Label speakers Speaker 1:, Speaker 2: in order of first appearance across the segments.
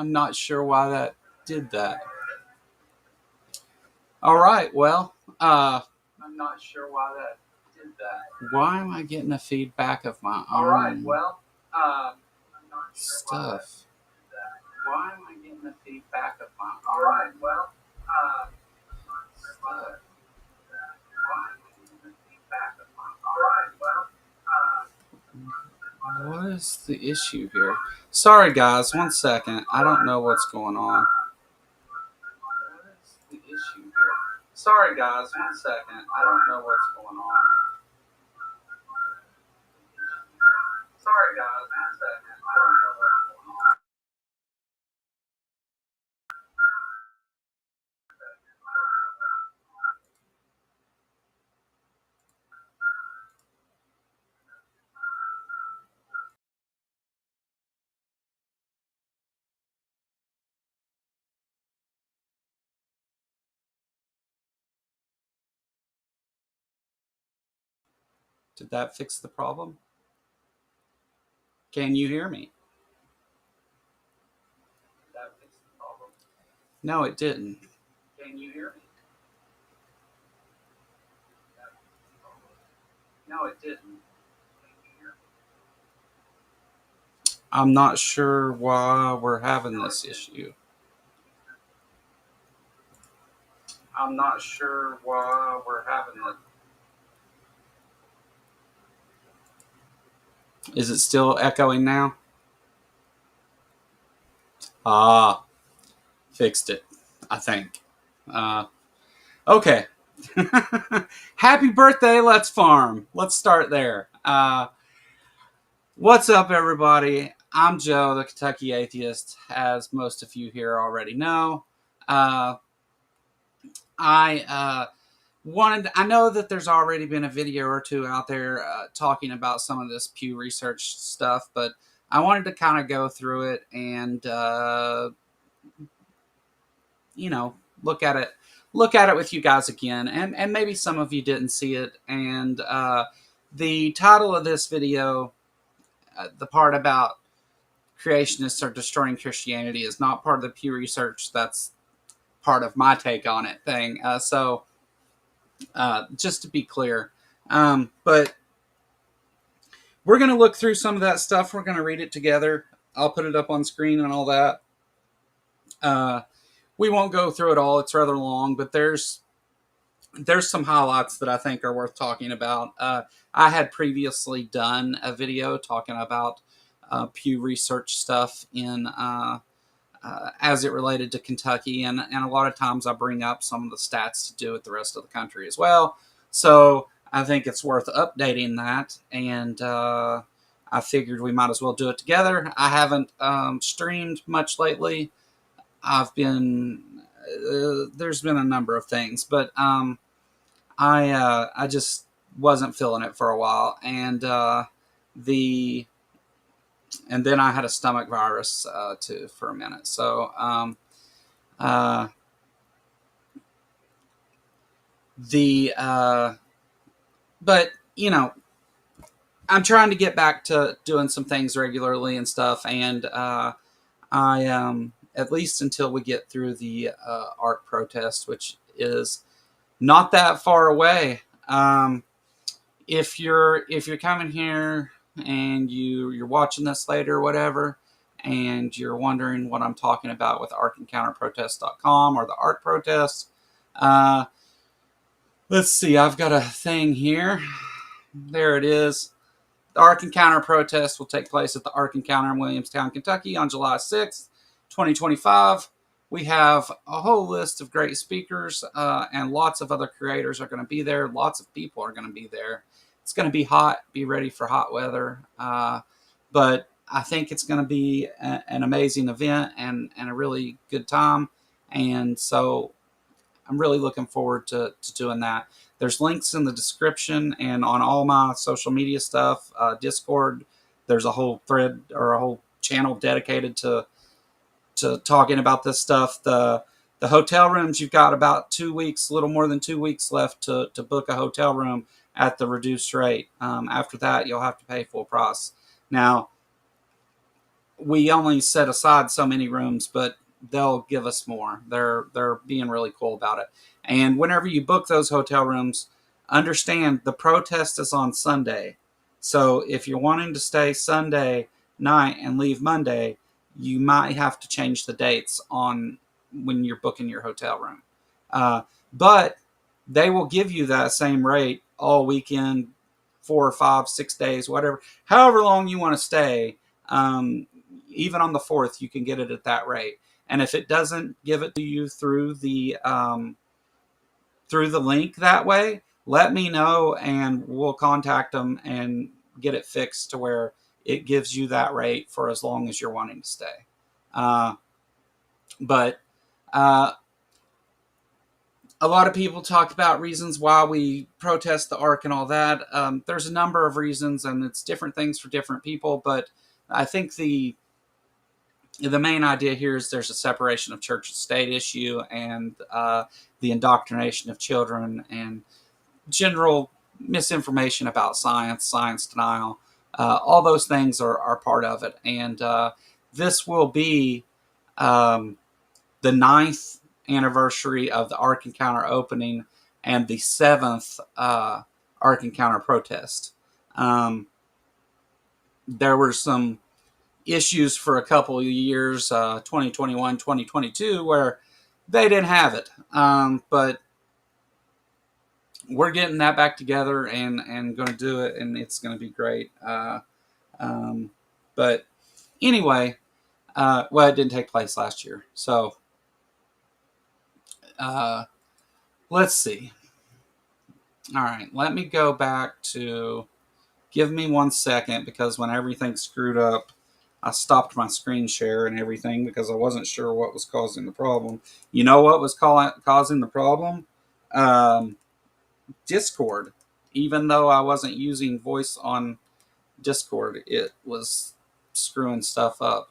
Speaker 1: I'm not sure why that did that. All right, well, I'm not sure why that did that. Why am I getting a feedback of my own? All right, well, I'm not sure stuff. Why am I getting a feedback of my own? All right, well, stuff. Why am I getting a feedback of my own? All right, well. What is the issue here? Sorry, guys. 1 second. I don't know what's going on. What is the issue here? Sorry, guys. 1 second. I don't know what's going on. Sorry, guys. 1 second. I don't know what's going on. Did that fix the problem? Can you hear me? Did that fix the problem? No, it didn't. Can you hear me? No, it didn't. I'm not sure why we're having this issue. I'm not sure why we're having it. Is it still echoing now? Ah, fixed it, I think. Okay. Happy birthday, Let's Farm. Let's start there. What's up, everybody? I'm Joe, the Kentucky Atheist, as most of you here already know. I know that there's already been a video or two out there talking about some of this Pew Research stuff, but I wanted to kind of go through it and, look at it with you guys again, and maybe some of you didn't see it. And the title of this video, the part about creationists are destroying Christianity, is not part of the Pew Research. That's part of my take on it thing. So just to be clear, but we're going to look through some of that stuff. We're going to read it together. I'll put it up on screen and all that. We won't go through it all. It's rather long, but there's some highlights that I think are worth talking about. I had previously done a video talking about Pew Research stuff in as it related to Kentucky, and a lot of times I bring up some of the stats to do with the rest of the country as well. So I think it's worth updating that, and I figured we might as well do it together. I haven't streamed much lately. I've been there's been a number of things, but I just wasn't feeling it for a while, and then I had a stomach virus too for a minute. So but I'm trying to get back to doing some things regularly and stuff, and I at least until we get through the art protest, which is not that far away. If you're coming here and you're watching this later or whatever, and you're wondering what I'm talking about with artencounterprotest.com or the art protest, let's see, I've got a thing here. There it is. The Ark Encounter protest will take place at the Ark Encounter in Williamstown, Kentucky on July 6th, 2025. We have a whole list of great speakers, and lots of other creators are going to be there. Lots of people are going to be there. It's going to be hot. Be ready for hot weather. But I think it's going to be an amazing event and a really good time. And so I'm really looking forward to doing that. There's links in the description and on all my social media stuff, Discord. There's a whole thread or a whole channel dedicated to talking about this stuff. The hotel rooms, you've got about 2 weeks, a little more than 2 weeks left to book a hotel room at the reduced rate. After that, you'll have to pay full price. Now, we only set aside so many rooms, but they'll give us more. They're being really cool about it. And whenever you book those hotel rooms, understand the protest is on Sunday. So if you're wanting to stay Sunday night and leave Monday, you might have to change the dates on when you're booking your hotel room. But they will give you that same rate all weekend, 4 or 5, 6 days, whatever, however long you want to stay. Even on the 4th, you can get it at that rate. And if it doesn't give it to you through the link that way, let me know and we'll contact them and get it fixed to where it gives you that rate for as long as you're wanting to stay. But a lot of people talk about reasons why we protest the ARC and all that. There's a number of reasons, and it's different things for different people. But I think the main idea here is there's a separation of church and state issue, and the indoctrination of children, and general misinformation about science, science denial. All those things are part of it. And this will be the 9th anniversary of the Ark Encounter opening and the 7th Ark Encounter protest. There were some issues for a couple of years, 2021, 2022, where they didn't have it. But we're getting that back together and going to do it, and it's going to be great. But anyway, well, it didn't take place last year. So let's see. All right, let me go back to, give me 1 second, because when everything screwed up, I stopped my screen share and everything because I wasn't sure what was causing the problem. You know what was causing the problem? Discord. Even though I wasn't using voice on Discord, it was screwing stuff up.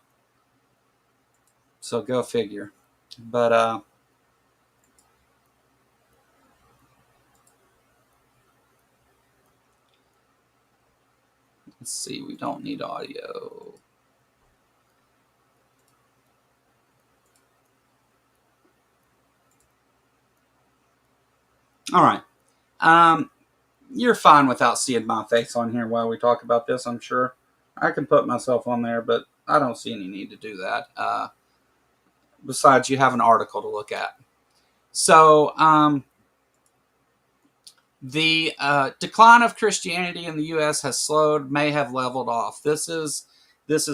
Speaker 1: So go figure. But let's see, we don't need audio. All right. You're fine without seeing my face on here while we talk about this, I'm sure. I can put myself on there, but I don't see any need to do that. Besides, you have an article to look at. So, the decline of Christianity in the U.S. has slowed, may have leveled off. This is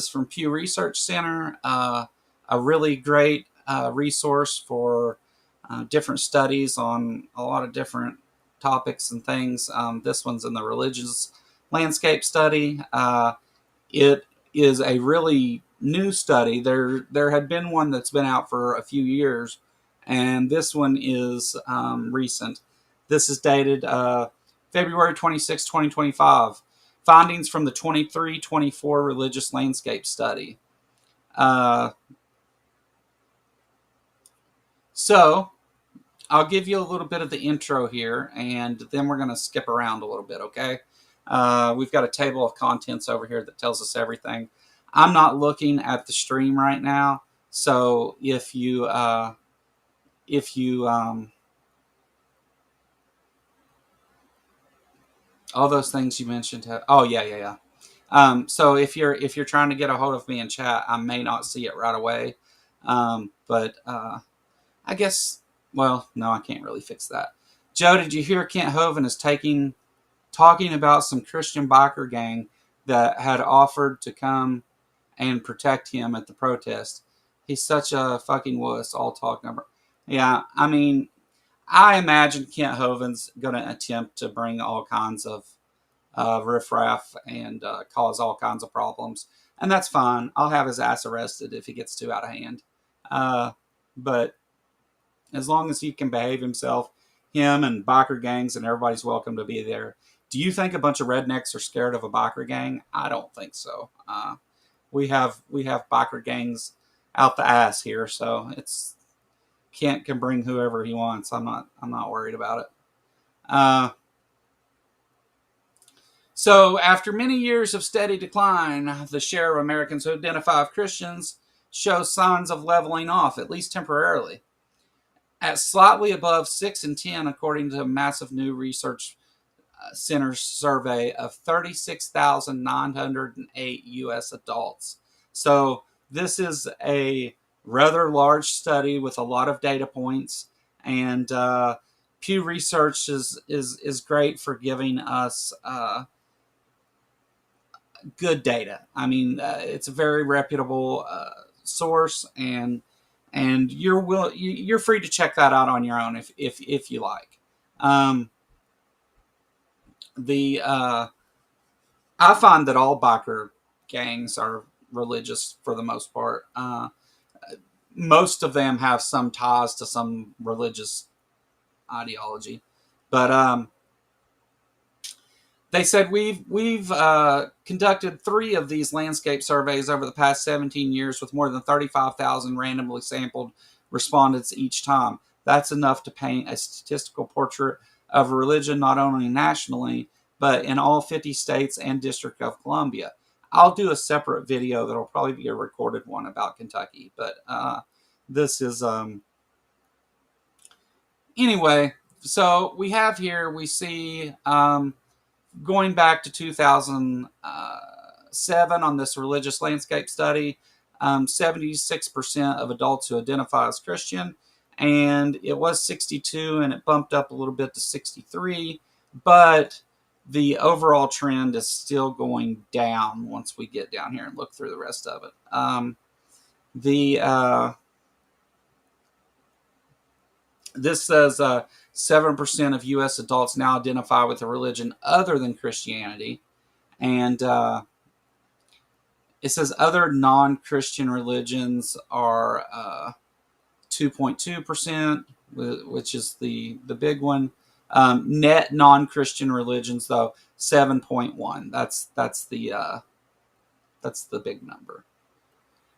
Speaker 1: from Pew Research Center, a really great resource for different studies on a lot of different topics and things. This one's in the religious landscape study. It is a really new study. There had been one that's been out for a few years, and this one is recent. This is dated February 26, 2025. Findings from the 23-24 religious landscape study. So I'll give you a little bit of the intro here, and then we're going to skip around a little bit, okay? We've got a table of contents over here that tells us everything. I'm not looking at the stream right now, so if you all those things you mentioned have, oh yeah. So if you're trying to get a hold of me in chat, I may not see it right away, but I guess, well, no, I can't really fix that. Joe, did you hear Kent Hovind is talking about some Christian biker gang that had offered to come and protect him at the protest? He's such a fucking wuss, all talking about. Yeah, I mean, I imagine Kent Hovind's going to attempt to bring all kinds of riffraff and cause all kinds of problems. And that's fine. I'll have his ass arrested if he gets too out of hand. But as long as he can behave himself, him and biker gangs and everybody's welcome to be there. Do you think a bunch of rednecks are scared of a biker gang? I don't think so. We have biker gangs out the ass here, so it's Kent can bring whoever he wants. I'm not worried about it. So, after many years of steady decline, the share of Americans who identify as Christians shows signs of leveling off, at least temporarily, at slightly above 6 in 10, according to a massive new research center survey of 36,908 U.S. adults. So, this is a rather large study with a lot of data points, and Pew Research is great for giving us good data. I mean, it's a very reputable source, and you're free to check that out on your own if you like. The I find that all biker gangs are religious for the most part. Most of them have some ties to some religious ideology, but they said we've conducted 3 of these landscape surveys over the past 17 years with more than 35,000 randomly sampled respondents each time. That's enough to paint a statistical portrait of religion not only nationally, but in all 50 states and District of Columbia. I'll do a separate video that'll probably be a recorded one about Kentucky, but this is anyway. So we have here, we see going back to 2007 on this religious landscape study, 76% of adults who identify as Christian, and it was 62, and it bumped up a little bit to 63, but the overall trend is still going down once we get down here and look through the rest of it. This says 7% of U.S. adults now identify with a religion other than Christianity. And it says other non-Christian religions are 2.2%, which is the big one. Net non-Christian religions, though, 7.1. That's the big number.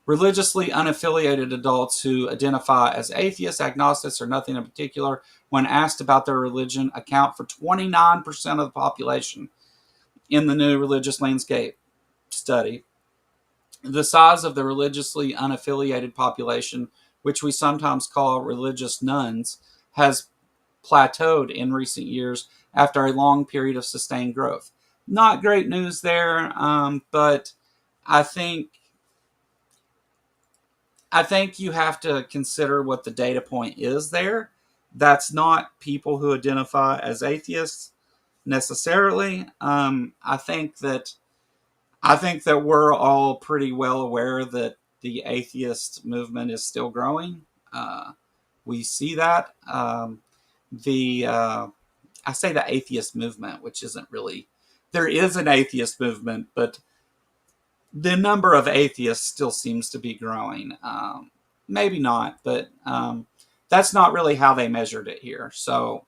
Speaker 1: Religiously unaffiliated adults who identify as atheists, agnostics, or nothing in particular, when asked about their religion, account for 29% of the population in the new religious landscape study. The size of the religiously unaffiliated population, which we sometimes call religious nuns, has plateaued in recent years after a long period of sustained growth. Not great news there, but I think you have to consider what the data point is there. That's not people who identify as atheists necessarily. I think that we're all pretty well aware that the atheist movement is still growing. We see that. I say the atheist movement, which isn't really. There is an atheist movement, but the number of atheists still seems to be growing. Maybe not, but that's not really how they measured it here. So,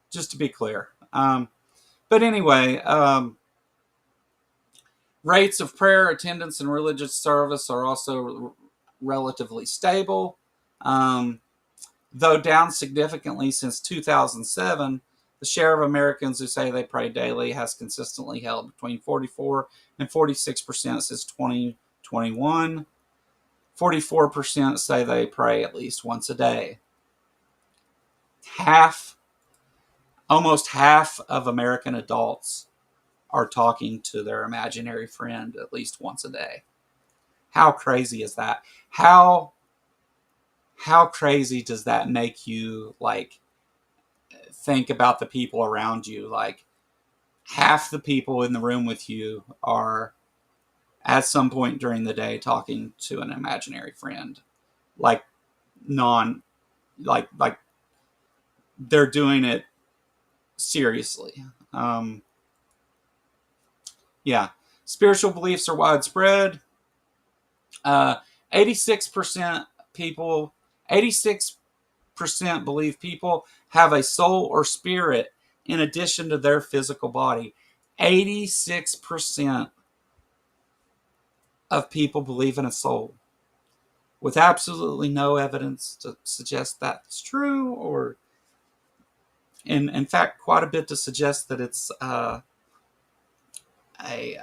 Speaker 1: just to be clear. But anyway, rates of prayer, attendance, and religious service are also relatively stable. Though down significantly since 2007, the share of Americans who say they pray daily has consistently held between 44 and 46% since 2021. 44% say they pray at least once a day. Almost half of American adults are talking to their imaginary friend at least once a day. How crazy is that? How crazy does that make you, like, think about the people around you? Like, half the people in the room with you are at some point during the day talking to an imaginary friend. Like they're doing it seriously. Yeah. Spiritual beliefs are widespread. 86% people, 86% believe people have a soul or spirit in addition to their physical body. 86% of people believe in a soul, with absolutely no evidence to suggest that's true, or in fact quite a bit to suggest that it's a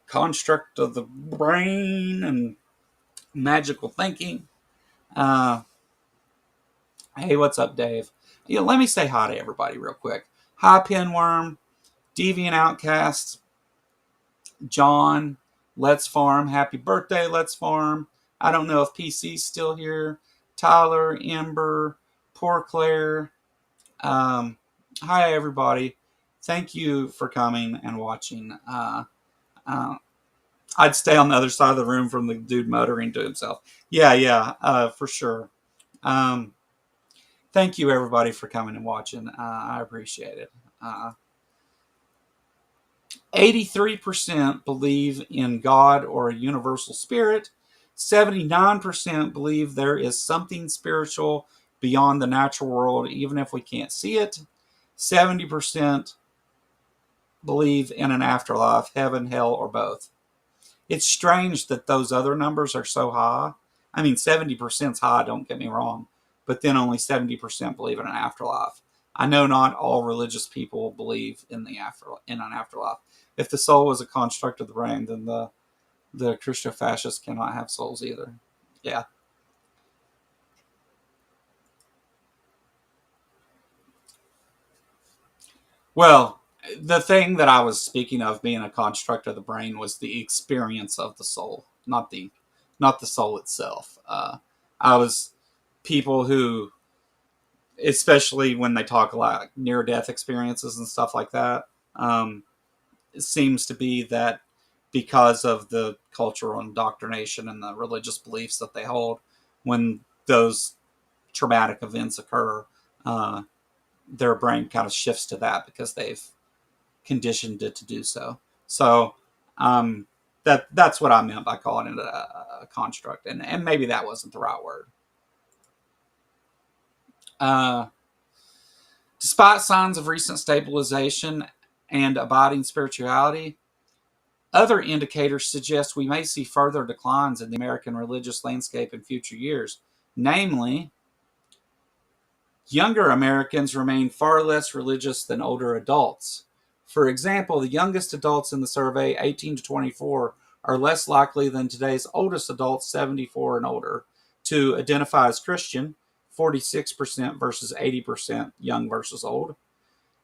Speaker 1: construct of the brain and magical thinking. Uh, hey, what's up, Dave? Let me say hi to everybody real quick. Hi, Pinworm, Deviant Outcast, John, Let's Farm. Happy birthday, Let's Farm. I don't know if PC's still here. Tyler, Ember, Poor Claire. Hi, everybody. Thank you for coming and watching. I'd stay on the other side of the room from the dude muttering to himself. Yeah, for sure. Um, Thank you, everybody, for coming and watching. I appreciate it. 83% believe in God or a universal spirit. 79% believe there is something spiritual beyond the natural world, even if we can't see it. 70% believe in an afterlife, heaven, hell, or both. It's strange that those other numbers are so high. I mean, 70% is high, don't get me wrong, but then only 70% believe in an afterlife. I know not all religious people believe in in an afterlife. If the soul is a construct of the brain, then the Christo-fascists cannot have souls either. Yeah. Well, the thing that I was speaking of being a construct of the brain was the experience of the soul, not the soul itself. I was people who, especially when they talk a lot near death experiences and stuff like that, it seems to be that because of the cultural indoctrination and the religious beliefs that they hold, when those traumatic events occur, uh, their brain kind of shifts to that because they've conditioned it to do so. So that's what I meant by calling it a construct, and maybe that wasn't the right word. Uh, Despite signs of recent stabilization and abiding spirituality, other indicators suggest we may see further declines in the American religious landscape in future years. Namely, younger Americans remain far less religious than older adults. For example, the youngest adults in the survey, 18 to 24, are less likely than today's oldest adults, 74 and older, to identify as Christian, 46% versus 80% young versus old.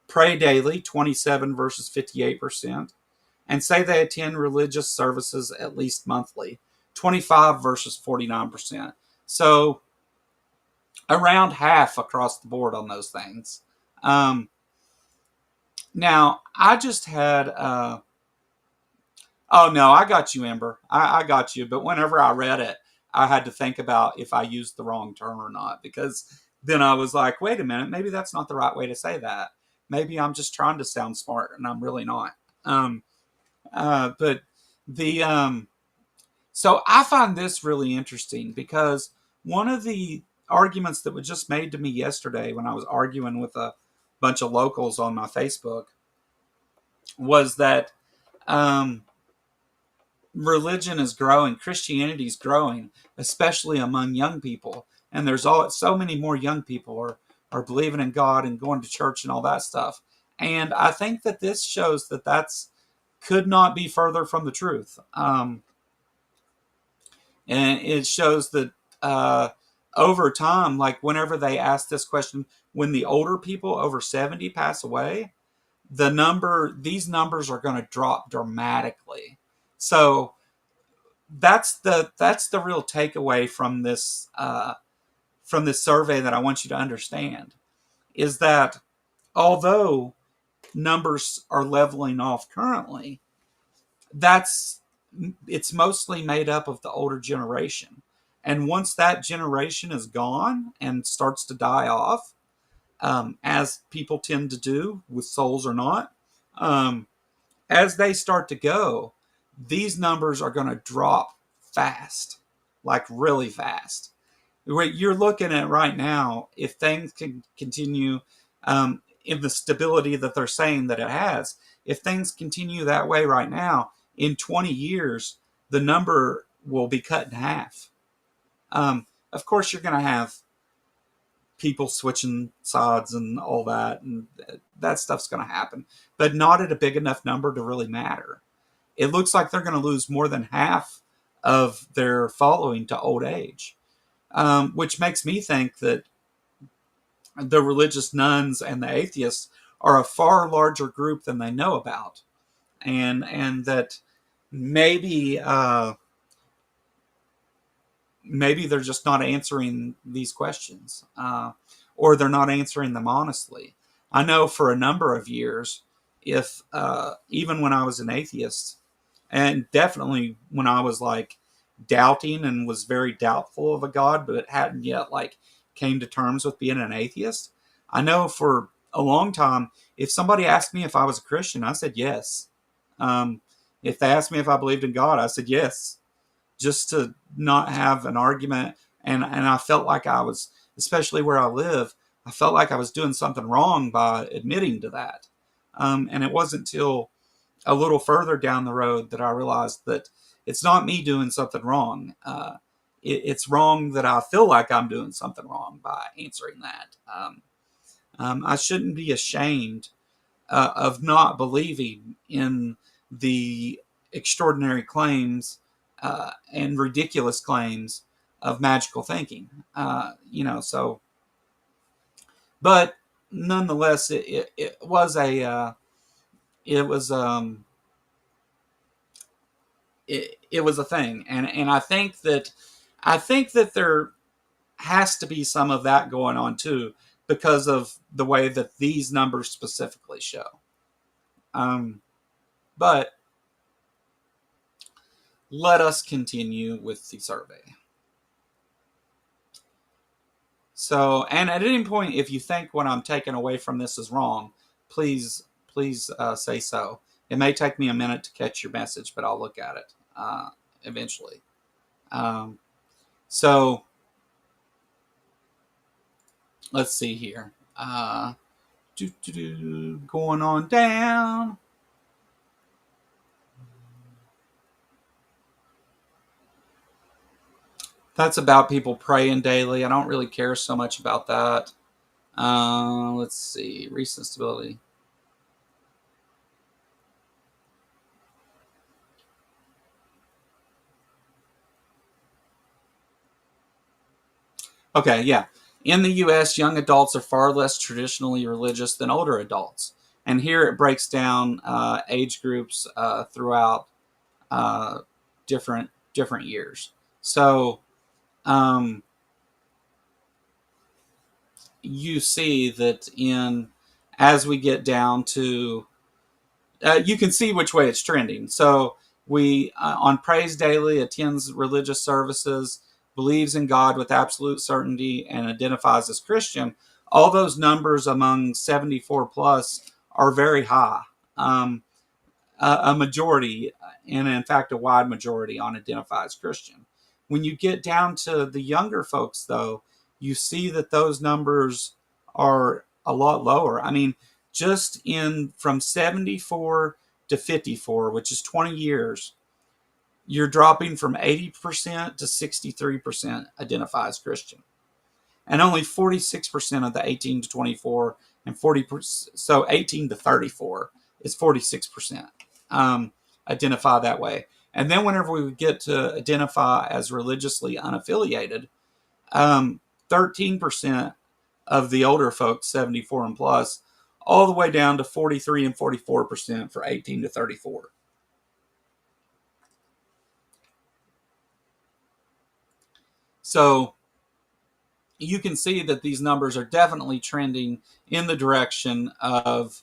Speaker 1: Pray daily, 27 versus 58%. And say they attend religious services at least monthly, 25 versus 49%. So around half across the board on those things. Um, Now, I just had, oh no, I got you, Ember. I got you. But whenever I read it, I had to think about if I used the wrong term or not, because then I was like, wait a minute, maybe that's not the right way to say that. Maybe I'm just trying to sound smart and I'm really not. Um, but the, so I find this really interesting because one of the arguments that was just made to me yesterday when I was arguing with a bunch of locals on my Facebook was that um, religion is growing, Christianity is growing, especially among young people, and there's so many more young people are believing in God and going to church and all that stuff. And I think that this shows that that's could not be further from the truth. And it shows that uh, over time, like whenever they ask this question, when the older people over 70 pass away, these numbers are going to drop dramatically. So that's the real takeaway from this survey that I want you to understand is that although numbers are leveling off currently, that's it's mostly made up of the older generation. And once that generation is gone and starts to die off, as people tend to do with souls or not, um, as they start to go, these numbers are going to drop fast, like really fast. What you're looking at right now, if things can continue in the stability that they're saying that it has, if things continue that way right now, in 20 years, the number will be cut in half. Of course, you're going to have people switching sides and all that, and that stuff's going to happen, but not at a big enough number to really matter. it looks like they're going to lose more than half of their following to old age, which makes me think that the religious nuns and the atheists are a far larger group than they know about, and that maybe maybe they're just not answering these questions, or they're not answering them honestly. I know for a number of years, if even when I was an atheist, and definitely when I was like doubting and was very doubtful of a God, but hadn't yet like came to terms with being an atheist, I know for a long time, if somebody asked me if I was a Christian, I said yes. If they asked me if I believed in God, I said yes, just to not have an argument. And I felt like I was, especially where I live, I felt like I was doing something wrong by admitting to that. And it wasn't until a little further down the road that I realized that it's not me doing something wrong. It's wrong that I feel like I'm doing something wrong by answering that. I shouldn't be ashamed of not believing in the extraordinary claims and ridiculous claims of magical thinking. So, but nonetheless, it was a it was it was a thing, and I think that there has to be some of that going on too, because of the way that these numbers specifically show. But let us continue with the survey. So, and at any point, if you think what I'm taking away from this is wrong, please say so. It may take me a minute to catch your message, but I'll look at it eventually. So let's see here. Going on down. That's about people praying daily. I don't really care so much about that. Let's see. Recent stability. Okay, yeah. In the U.S., young adults are far less traditionally religious than older adults. And here it breaks down age groups throughout uh, different years. So you see that as we get down to, you can see which way it's trending. So we on Praise Daily attends religious services, believes in God with absolute certainty, and identifies as Christian. All those numbers among 74 plus are very high. A majority, and in fact a wide majority, on identifies Christian. When you get down to the younger folks, though, you see that those numbers are a lot lower. I mean, just in from 74 to 54, which is 20 years, you're dropping from 80% to 63% identifies Christian. And only 46% of the 18 to 24 and 40%, so 18 to 34 is 46%, identify that way. And then whenever we get to identify as religiously unaffiliated, 13% of the older folks, 74 and plus, all the way down to 43 and 44% for 18 to 34. So you can see that these numbers are definitely trending in the direction of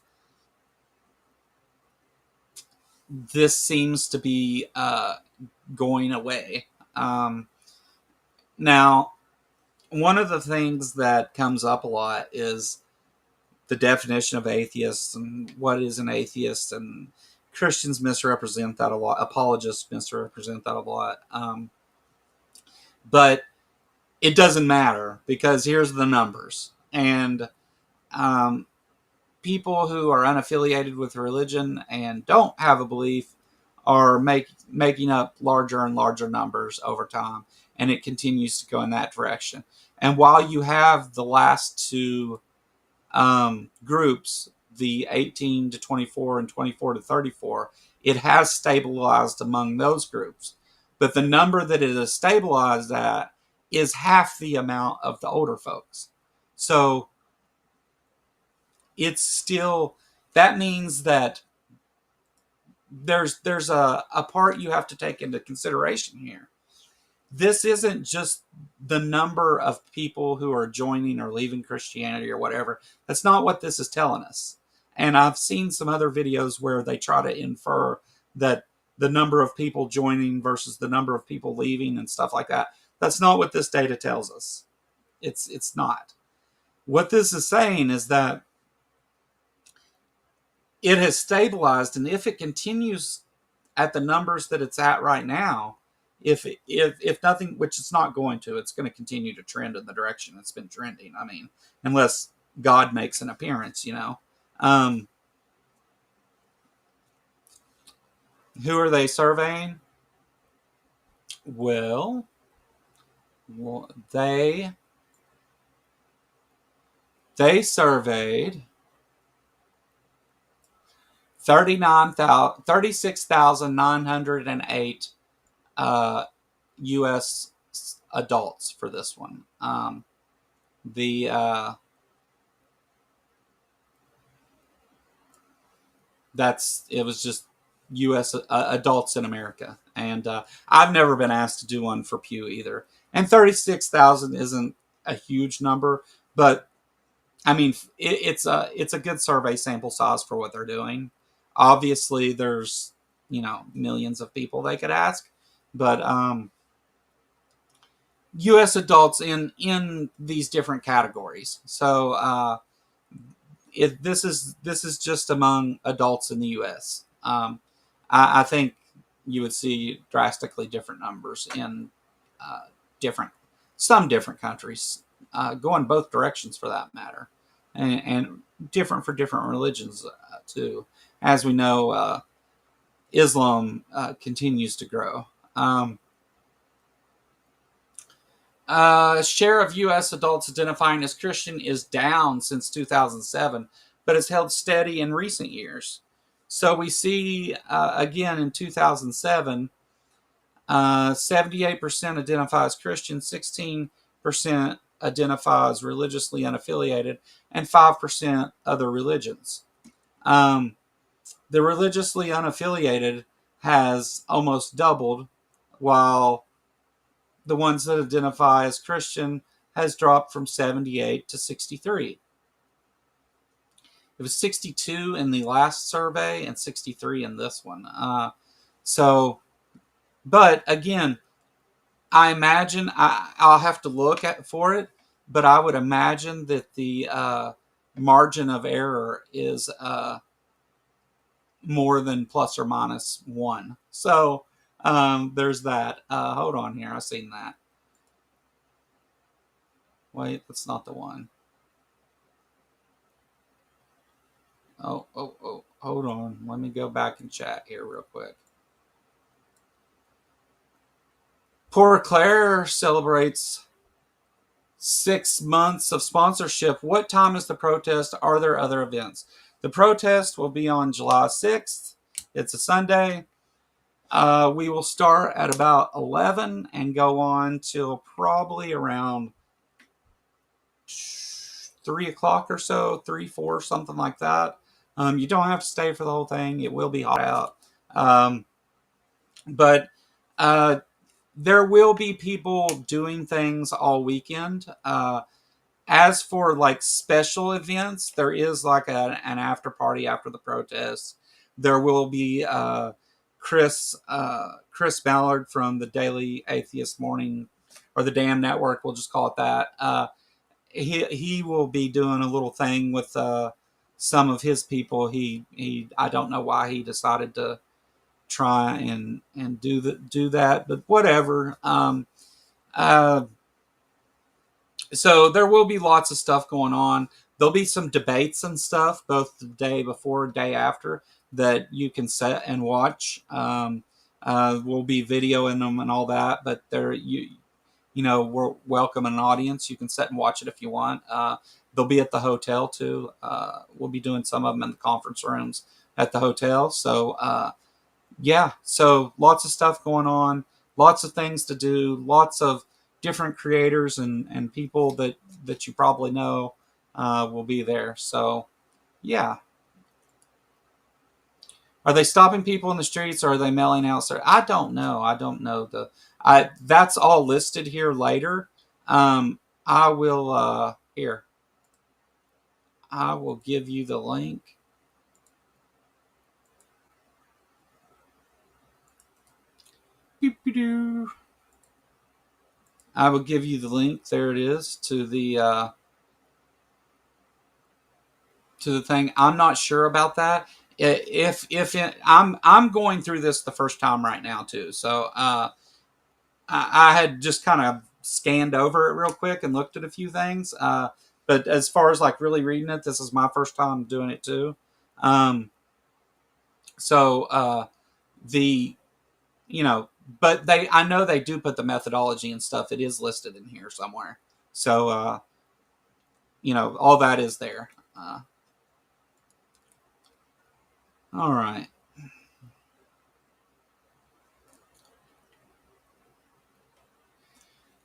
Speaker 1: this seems to be going away. Now, one of the things that comes up a lot is the definition of atheists and what is an atheist, and Christians misrepresent that a lot. Apologists misrepresent that a lot. But it doesn't matter, because here's the numbers. And people who are unaffiliated with religion and don't have a belief are making up larger and larger numbers over time, and it continues to go in that direction. And while you have the last two groups, the 18 to 24 and 24 to 34, it has stabilized among those groups. But the number that it has stabilized at is half the amount of the older folks. So it's still, that means that there's a part you have to take into consideration here. This isn't just the number of people who are joining or leaving Christianity or whatever. That's not what this is telling us. And I've seen some other videos where they try to infer that the number of people joining versus the number of people leaving and stuff like that. That's not what this data tells us. It's not. What this is saying is that it has stabilized, and if it continues at the numbers that it's at right now, if nothing, which it's not going to, it's going to continue to trend in the direction it's been trending. I mean, unless God makes an appearance, Who are they surveying? Well, they surveyed 36,908 U.S. adults for this one. It was just U.S. Adults in America, and I've never been asked to do one for Pew either. And 36,000 isn't a huge number, but I mean, it's a good survey sample size for what they're doing. Obviously, there's millions of people they could ask, but U.S. adults in these different categories. So this is just among adults in the U.S. I think you would see drastically different numbers in some different countries, going both directions for that matter, and different for different religions too. As we know, Islam continues to grow. Share of U.S. adults identifying as Christian is down since 2007, but has held steady in recent years. So we see, again, in 2007, 78% identify as Christian, 16% identify as religiously unaffiliated, and 5% other religions. The religiously unaffiliated has almost doubled, while the ones that identify as Christian has dropped from 78 to 63. It was 62 in the last survey and 63 in this one. But again, I imagine I'll have to look for it, but I would imagine that the margin of error is more than plus or minus 1. So there's that. Hold on here. I've seen that. Wait, that's not the one. Oh, hold on. Let me go back and chat here real quick. Poor Claire celebrates 6 months of sponsorship. What time is the protest? Are there other events? The protest will be on July 6th. It's a Sunday. We will start at about 11 and go on till probably around 3 o'clock or so, 3, 4, something like that. You don't have to stay for the whole thing. It will be hot out. But there will be people doing things all weekend. As for like special events, there is like an after party after the protest. There will be Chris Ballard from the Daily Atheist Morning, or the Damn Network, we'll just call it that. He will be doing a little thing with some of his people. He I don't know why he decided to try and do that, but whatever. So there will be lots of stuff going on. There'll be some debates and stuff, both the day before, day after, that you can set and watch. We'll be videoing them and all that, but we're welcome an audience. You can sit and watch it if you want. They'll be at the hotel too. We'll be doing some of them in the conference rooms at the hotel. So yeah, so lots of stuff going on, lots of things to do, lots of different creators and people that you probably know will be there. So yeah, are they stopping people in the streets or are they mailing out? I don't know. I don't know the. I That's all listed here later. I will here. I will give you the link. I will give you the link. There it is to the thing. I'm not sure about that. If it, I'm going through this the first time right now too. So I had just kind of scanned over it real quick and looked at a few things. But as far as like really reading it, this is my first time doing it too. Um, so the but I know they do put the methodology and stuff. It is listed in here somewhere. So all that is there. All right.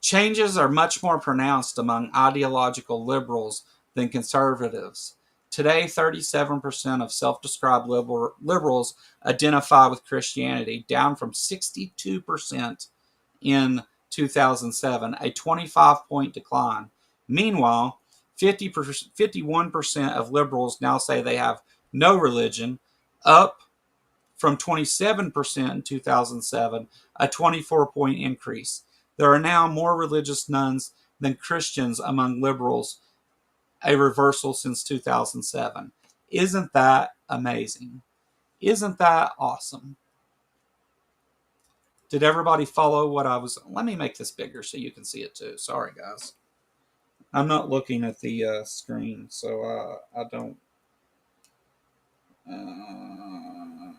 Speaker 1: Changes are much more pronounced among ideological liberals than conservatives. Today, 37% of self described liberals identify with Christianity, down from 62% in 2007, a 25-point decline. Meanwhile, 51% of liberals now say they have no religion, up from 27% in 2007, a 24-point increase. There are now more religious nuns than Christians among liberals, a reversal since 2007. Isn't that amazing? Isn't that awesome? Did everybody follow what I was? Let me make this bigger so you can see it too. Sorry, guys. I'm not looking at the screen, so I don't. Uh,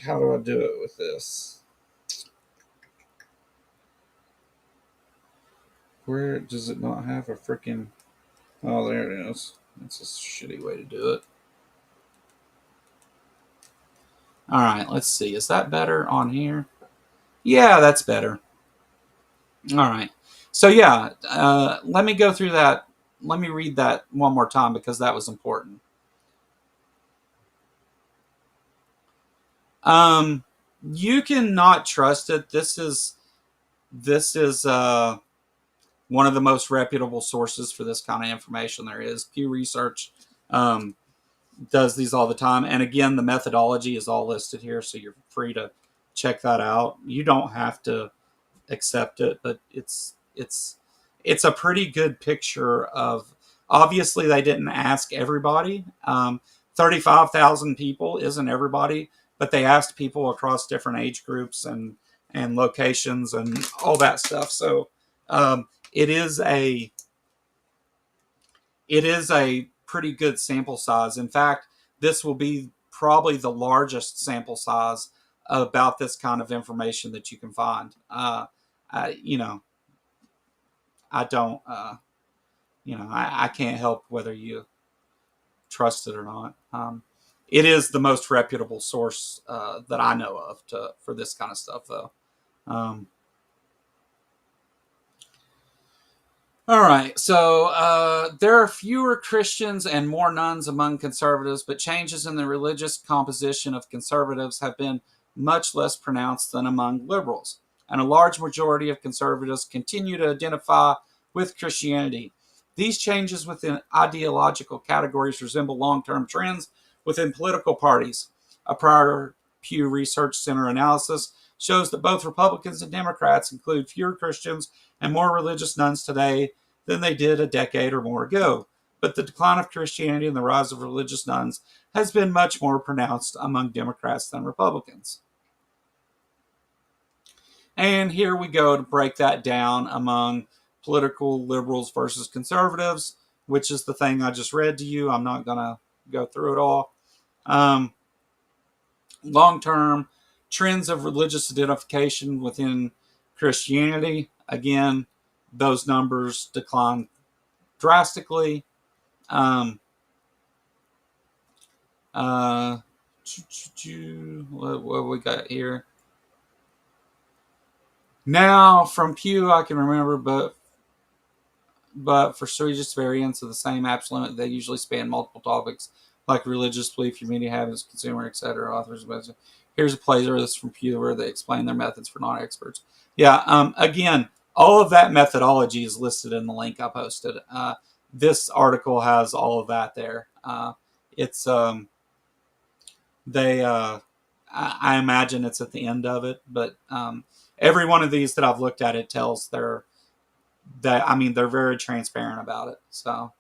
Speaker 1: how do I do it with this? Where does it not have a freaking? Oh, there it is. That's a shitty way to do it. All right, let's see. Is that better on here? Yeah, that's better. All right. So yeah, let me go through that. Let me read that one more time because that was important. Um, you cannot trust it. This is one of the most reputable sources for this kind of information there is. Pew Research um, does these all the time, and again, the methodology is all listed here, so you're free to check that out. You don't have to accept it, but it's a pretty good picture of. Obviously, they didn't ask everybody. 35,000 people isn't everybody, but they asked people across different age groups and locations and all that stuff. So it is a pretty good sample size. In fact, this will be probably the largest sample size about this kind of information that you can find. I, you know, I don't, I can't help whether you trust it or not. It is the most reputable source that I know of for this kind of stuff, though. Um, All right. So there are fewer Christians and more nuns among conservatives, but changes in the religious composition of conservatives have been much less pronounced than among liberals. And a large majority of conservatives continue to identify with Christianity. These changes within ideological categories resemble long term trends within political parties. A prior Pew Research Center analysis shows that both Republicans and Democrats include fewer Christians and more religious nuns today than they did a decade or more ago. But the decline of Christianity and the rise of religious nuns has been much more pronounced among Democrats than Republicans. And here we go to break that down among political liberals versus conservatives, which is the thing I just read to you. I'm not going to go through it all. Um, Long term trends of religious identification within Christianity, again, those numbers decline drastically. Um, uh, What we got here? Now, from Pew, I can remember, but for serious variants of the same apps limit, they usually span multiple topics like religious belief, your media habits, consumer, etc. Authors. Here's a playlist from Pew where they explain their methods for non-experts. Yeah. Again, all of that methodology is listed in the link I posted. This article has all of that there. It's they. I imagine it's at the end of it, but every one of these that I've looked at, it tells they're very transparent about it. So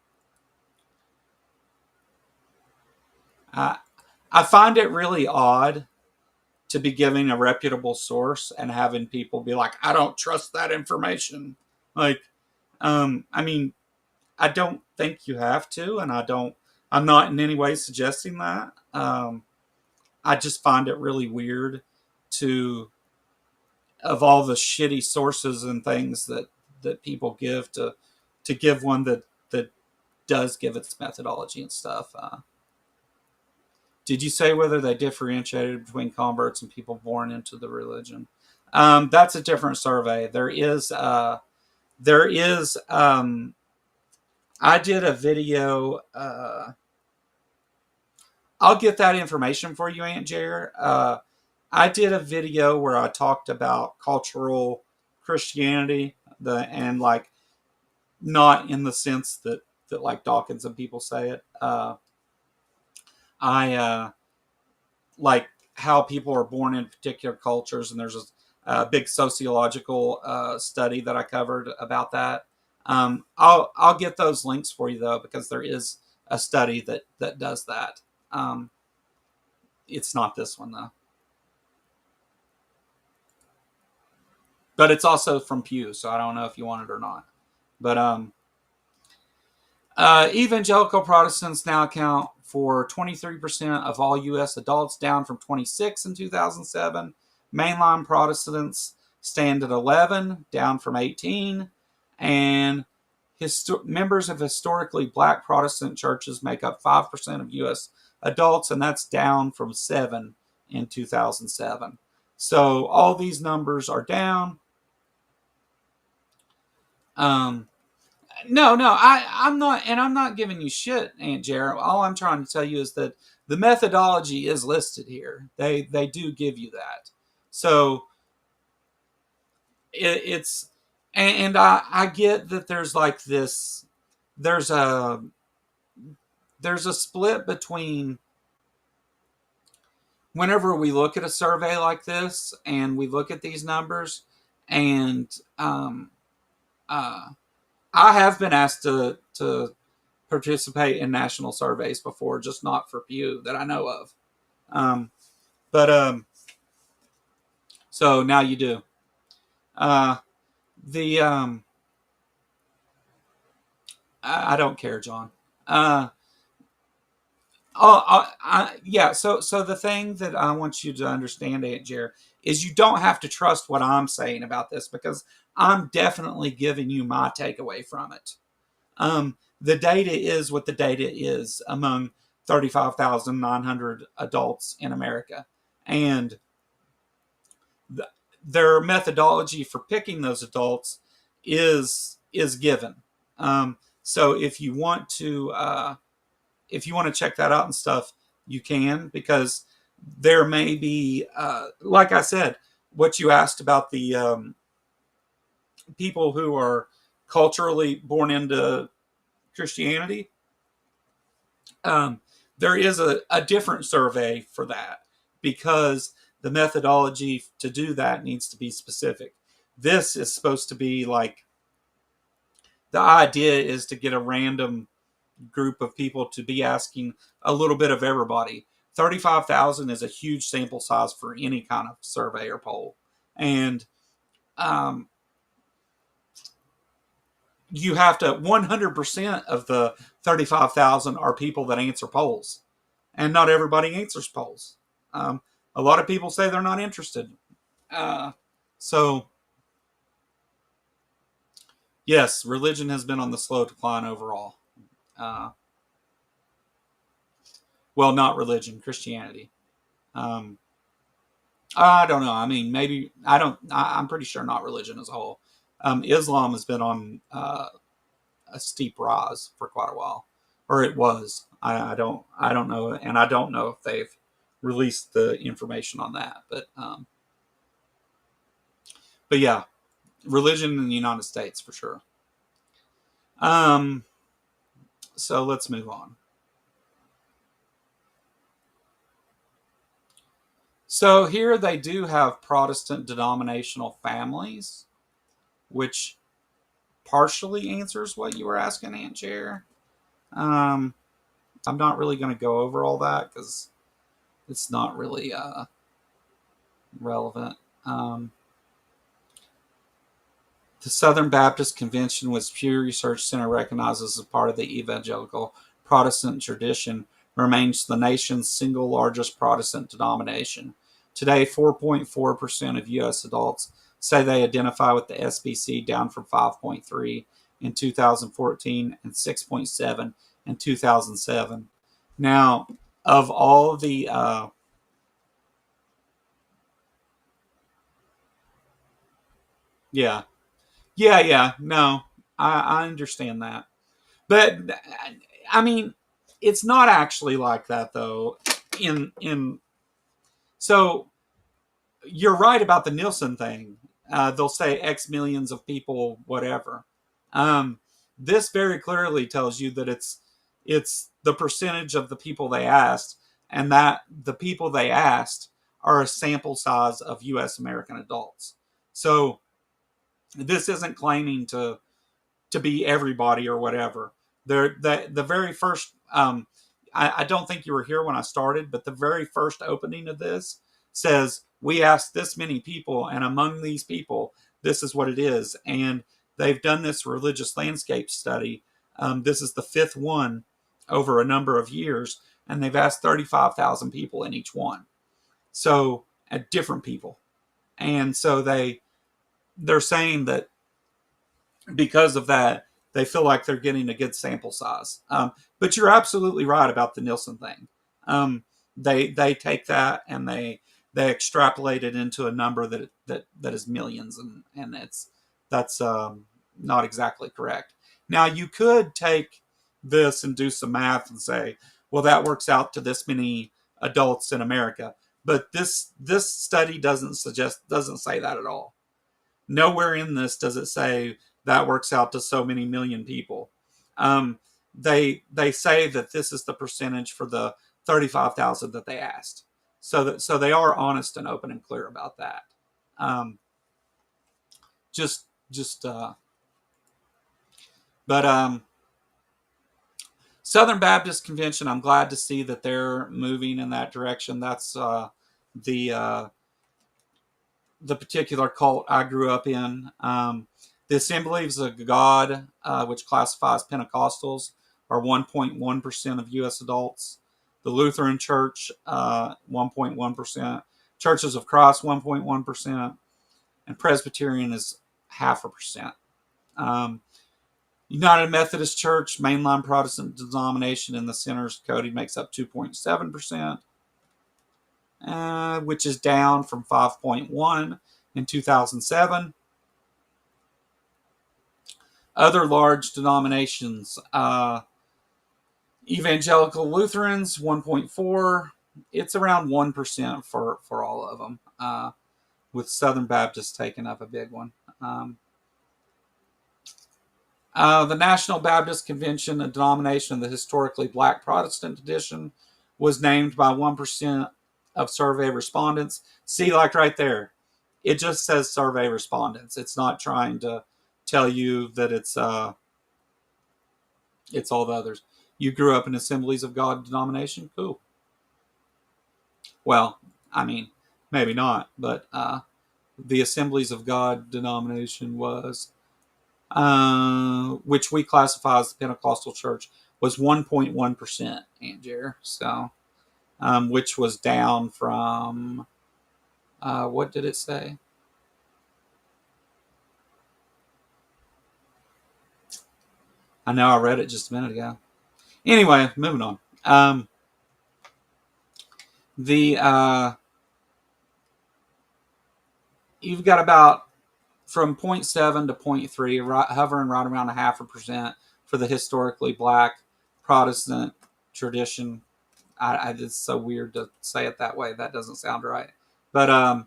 Speaker 1: I find it really odd to be giving a reputable source and having people be like, I don't trust that information. Like, I mean, I don't think you have to, and I'm not in any way suggesting that. I just find it really weird to, of all the shitty sources and things that people give, to give one that does give its methodology and stuff. Did you say whether they differentiated between converts and people born into the religion? That's a different survey. I did a video. I'll get that information for you, Aunt Jer. I did a video where I talked about cultural Christianity, and like not in the sense that like Dawkins and people say it. I like how people are born in particular cultures, and there's a big sociological study that I covered about that. I'll get those links for you though, because there is a study that does that. It's not this one though, but it's also from Pew, so I don't know if you want it or not. But evangelical Protestants now account for 23% of all U.S. adults, down from 26 in 2007. Mainline Protestants stand at 11, down from 18. And members of historically black Protestant churches make up 5% of U.S. adults, and that's down from 7 in 2007. So all these numbers are down. No, I'm not, and I'm not giving you shit, Aunt Jarrett. All I'm trying to tell you is that the methodology is listed here. They do give you that. So it's, and I get that there's like this, there's a split between whenever we look at a survey like this and we look at these numbers, and I have been asked to participate in national surveys before, just not for Pew that I know of. But so now you do. The I don't care, John. Yeah. So the thing that I want you to understand, Aunt Jer, is you don't have to trust what I'm saying about this, because I'm definitely giving you my takeaway from it. The data is what the data is among 35,900 adults in America, and their methodology for picking those adults is given. So if you want to check that out and stuff, you can, because there may be, like I said, what you asked about the people who are culturally born into Christianity. There is a different survey for that, because the methodology to do that needs to be specific. This is supposed to be like, the idea is to get a random group of people to be asking a little bit of everybody. 35,000 is a huge sample size for any kind of survey or poll. And you have to, 100% of the 35,000 are people that answer polls. And not everybody answers polls. A lot of people say they're not interested. So, yes, religion has been on the slow decline overall. Well, not religion, Christianity. I don't know. I mean, maybe I don't. I'm pretty sure not religion as a whole. Islam has been on a steep rise for quite a while, or it was. I don't know, and I don't know if they've released the information on that. But yeah, religion in the United States for sure. Um, so let's move on. So here they do have Protestant denominational families, which partially answers what you were asking, Aunt Chair. Um, I'm not really going to go over all that because it's not really relevant. Um, the Southern Baptist Convention, which Pew Research Center recognizes as part of the evangelical Protestant tradition, remains the nation's single largest Protestant denomination. Today, 4.4% of U.S. adults say they identify with the SBC, down from 5.3 in 2014 and 6.7 in 2007. Now, of all the yeah, yeah, no, I understand that. But I mean, it's not actually like that though. In so you're right about the Nielsen thing. They'll say X millions of people, whatever. Um, this very clearly tells you that it's the percentage of the people they asked, and that the people they asked are a sample size of U.S. American adults. So this isn't claiming to be everybody or whatever. The very first, I don't think you were here when I started, but the very first opening of this says, we asked this many people, and among these people, this is what it is. And they've done this religious landscape study. This is the fifth one over a number of years, and they've asked 35,000 people in each one. So, at different people. And so they're saying that because of that, they feel like they're getting a good sample size. But you're absolutely right about the Nielsen thing. They take that and they extrapolate it into a number that is millions, and that's not exactly correct. Now you could take this and do some math and say, well, that works out to this many adults in America. But this study doesn't say that at all. Nowhere in this does it say that works out to so many million people. Um, they say that this is the percentage for the 35,000 that they asked. So they are honest and open and clear about that. Um, just but Southern Baptist Convention. I'm glad to see that they're moving in that direction. That's the the particular cult I grew up in. The Assemblies of God, which classifies Pentecostals, are 1.1% of U.S. adults. The Lutheran Church, 1.1%. Churches of Christ, 1.1%. And Presbyterian is 0.5%. Um, United Methodist Church, mainline Protestant denomination in the centers coding, makes up 2.7%. Which is down from 5.1 in 2007. Other large denominations, Evangelical Lutherans, 1.4. It's around 1% for all of them, with Southern Baptists taking up a big one. The National Baptist Convention, a denomination of the historically black Protestant tradition, was named by 1% of survey respondents. See, like right there, it just says survey respondents. It's not trying to tell you that it's all the others. You grew up in Assemblies of God denomination? Cool. Well, I mean, maybe not, but the Assemblies of God denomination was, which we classify as the Pentecostal Church, was 1.1%, Aunt Jer. So, which was down from, what did it say? I know I read it just a minute ago. Anyway, moving on. The you've got about from 0.7 to 0.3, hovering right around 0.5% for the historically black Protestant tradition. It's so weird to say it that way. That doesn't sound right. But a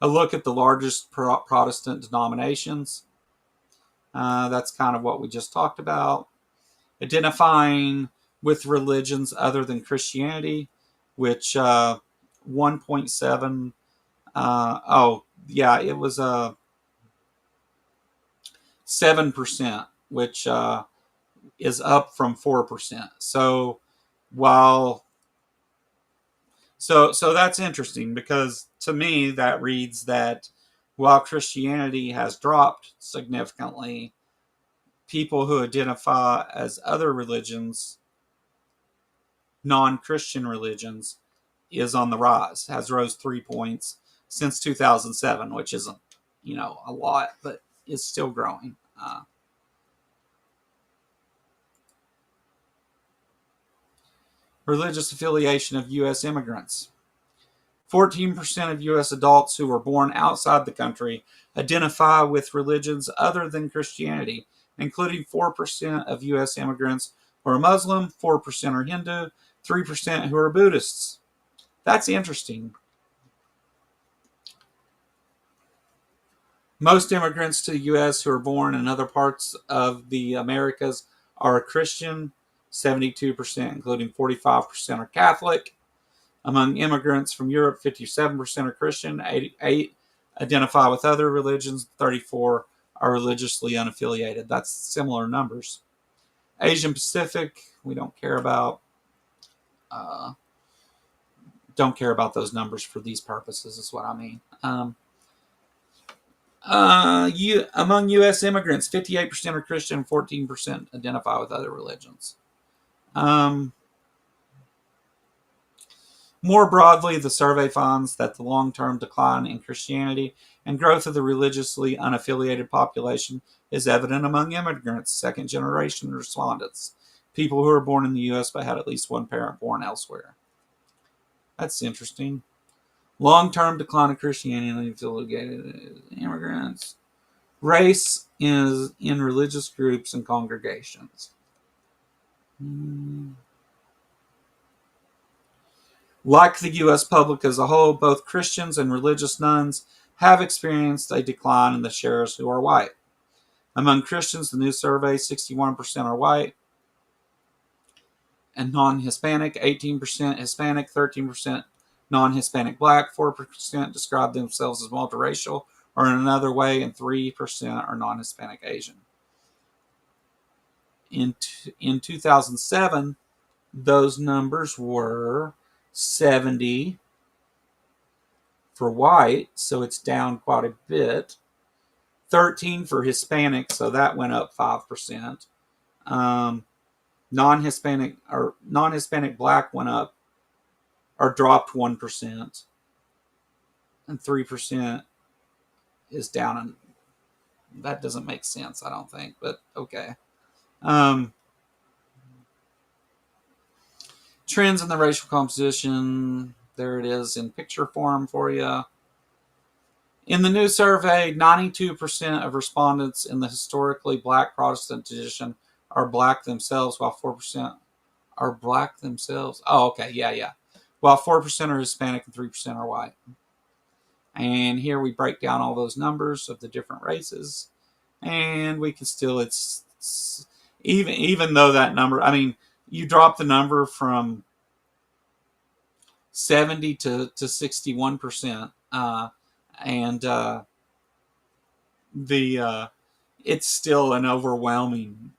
Speaker 1: look at the largest Protestant denominations. That's kind of what we just talked about. Identifying with religions other than Christianity, which 1.7. Oh, yeah, it was 7%, which is up from 4%. So while so that's interesting, because to me that reads that while Christianity has dropped significantly, people who identify as other religions, non-Christian religions, is on the rise, has rose 3 points since 2007, which isn't, a lot, but it's still growing. Religious affiliation of U.S. immigrants. 14% of U.S. adults who were born outside the country identify with religions other than Christianity, including 4% of U.S. immigrants who are Muslim, 4% are Hindu, 3% who are Buddhists. That's interesting. Most immigrants to the U.S. who are born in other parts of the Americas are Christian, 72%, including 45% are Catholic. Among immigrants from Europe, 57% are Christian, 88 identify with other religions, 34 are religiously unaffiliated. That's similar numbers. Asian Pacific, we don't care about. Don't care about those numbers for these purposes, is what I mean. Among U.S. immigrants, 58% are Christian, 14% identify with other religions. More broadly, the survey finds that the long-term decline in Christianity and growth of the religiously unaffiliated population is evident among immigrants, second-generation respondents, people who were born in the U.S. but had at least one parent born elsewhere. That's interesting. Long-term decline of Christianity and affiliated immigrants. Race is in religious groups and congregations. Like the U.S. public as a whole, both Christians and religious nuns have experienced a decline in the shares who are white. Among Christians, the new survey, 61% are white and non-Hispanic, 18% Hispanic, 13% non-Hispanic black, 4% describe themselves as multiracial or in another way, and 3% are non-Hispanic Asian. In 2007, those numbers were 70 for white, so it's down quite a bit. 13 for Hispanic, so that went up 5%. Non-Hispanic black went up or dropped 1%, and 3% is down. And that doesn't make sense, I don't think, but okay. Trends in the racial composition. There it is in picture form for you. In the new survey, 92% of respondents in the historically black Protestant tradition are black themselves, while 4% are black themselves. Oh, okay, yeah. While 4% are Hispanic and 3% are white. And here we break down all those numbers of the different races, and we can still, it's even though that number, I mean, you drop the number from 70 to 61%, and it's still an overwhelming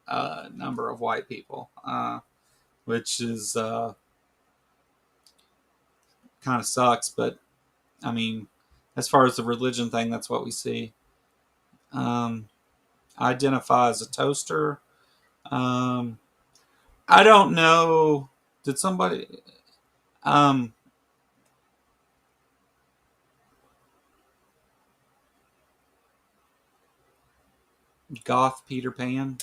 Speaker 1: number of white people, which is kind of sucks. But I mean, as far as the religion thing, that's what we see. Identify as a toaster. I don't know. Did somebody? Goth Peter Pan.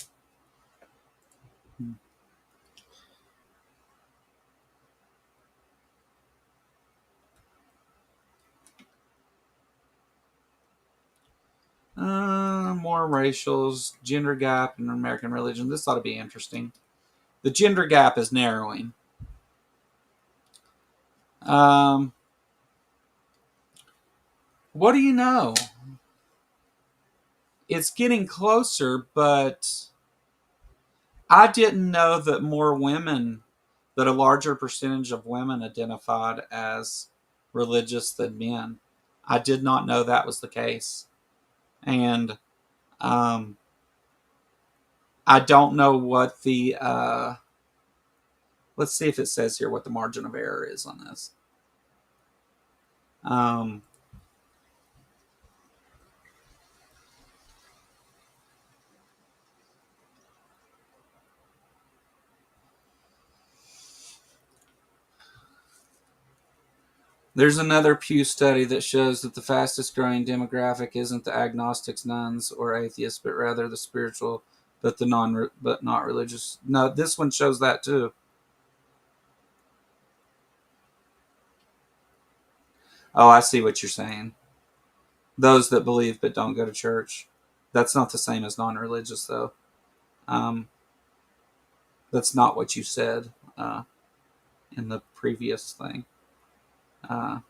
Speaker 1: More racials, gender gap in American religion. This ought to be interesting. The gender gap is narrowing. Um, what do you know? It's getting closer, but I didn't know that that a larger percentage of women identified as religious than men. I did not know that was the case. And um, I don't know what let's see if it says here what the margin of error is on this. Um, There's another Pew study that shows that the fastest growing demographic isn't the agnostics, nuns, or atheists, but rather the spiritual, but not religious. No, this one shows that too. Oh, I see what you're saying. Those that believe but don't go to church. That's not the same as non-religious, though. Um, that's not what you said in the previous thing. Uh,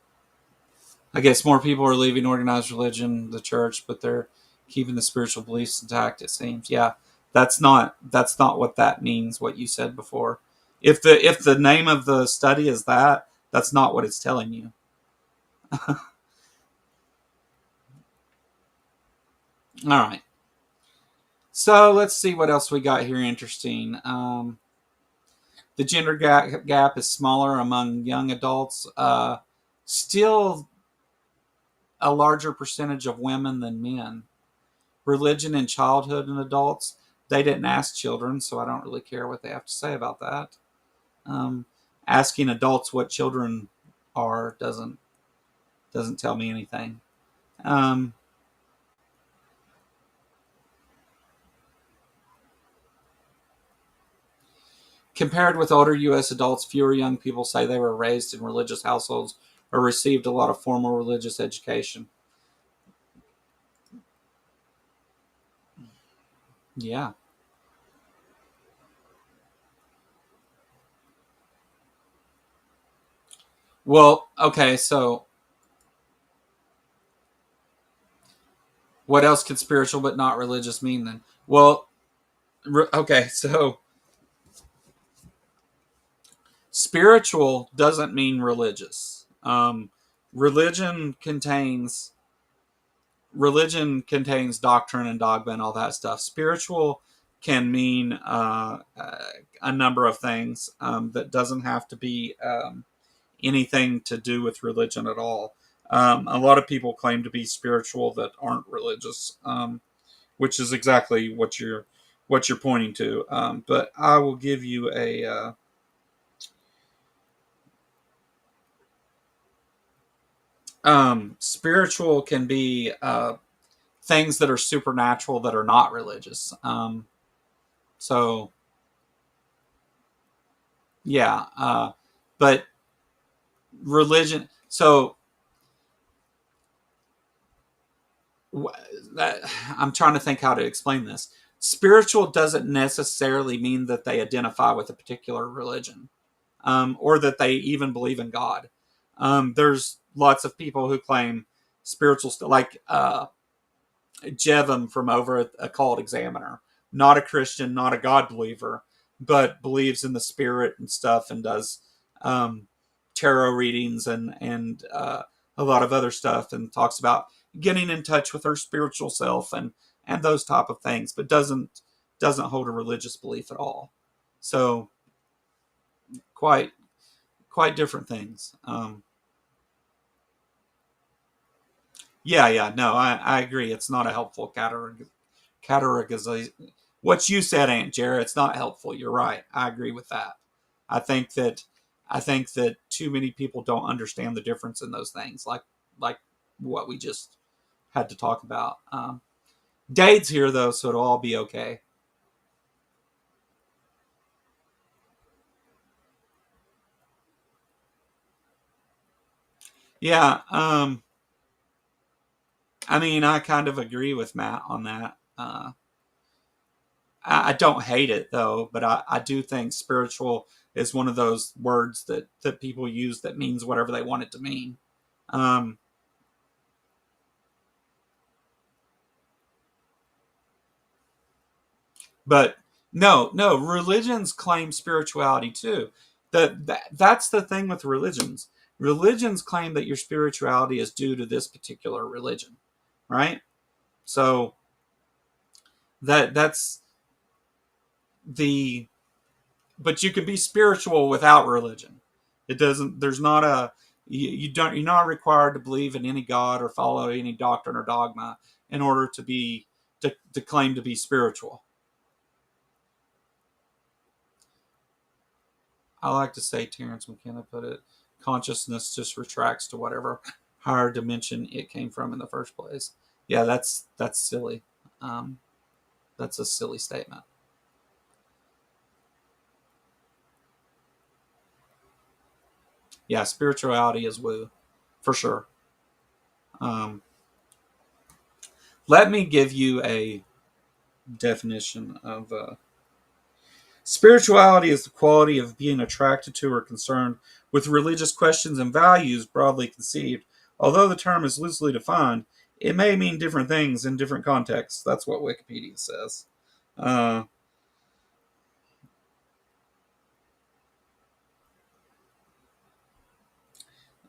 Speaker 1: I guess more people are leaving organized religion, the church, but they're keeping the spiritual beliefs intact. It seems, yeah, that's not what that means. What you said before, if the name of the study is that, that's not what it's telling you. All right, so let's see what else we got here. Interesting. The gender gap is smaller among young adults. Still, a larger percentage of women than men. Religion in childhood and adults. They didn't ask children, so I don't really care what they have to say about that. Um, Asking adults what children are doesn't tell me anything. Um, Compared with older U.S. adults, fewer young people say they were raised in religious households or received a lot of formal religious education. Yeah. Well, okay, so what else could spiritual but not religious mean then? Well, okay, so spiritual doesn't mean religious. Religion contains religion contains doctrine and dogma and all that stuff. Spiritual can mean a number of things that doesn't have to be anything to do with religion at all. A lot of people claim to be spiritual that aren't religious, which is exactly what you're pointing to. But I will give you a spiritual can be things that are supernatural that are not religious. So yeah, but religion. So that, I'm trying to think how to explain this. Spiritual doesn't necessarily mean that they identify with a particular religion, or that they even believe in God. There's lots of people who claim like Jevon from over at Occult Examiner, not a Christian, not a God believer, but believes in the spirit and stuff, and does um, tarot readings and a lot of other stuff, and talks about getting in touch with her spiritual self and those type of things, but doesn't hold a religious belief at all. So quite quite different things. Yeah, yeah, no, I agree. It's not a helpful categorization. What you said, Aunt Jarrett, it's not helpful. You're right. I agree with that. I think that I think that too many people don't understand the difference in those things, like what we just had to talk about. Dade's here though, so it'll all be okay. Yeah. I mean, I kind of agree with Matt on that. I don't hate it though, but I do think spiritual is one of those words that people use that means whatever they want it to mean. Um, but no, religions claim spirituality too. That's the thing with religions. Religions claim that your spirituality is due to this particular religion, right? So that's the but you can be spiritual without religion. It doesn't. There's not a you don't. You're not required to believe in any god or follow any doctrine or dogma in order to claim to be spiritual. I like to say, Terence McKenna put it, consciousness just retracts to whatever higher dimension it came from in the first place. Yeah, that's silly. Um, that's a silly statement. Yeah, spirituality is woo, for sure. Um, Let me give you a definition of spirituality is the quality of being attracted to or concerned with religious questions and values broadly conceived. Although the term is loosely defined, it may mean different things in different contexts. That's what Wikipedia says. Uh,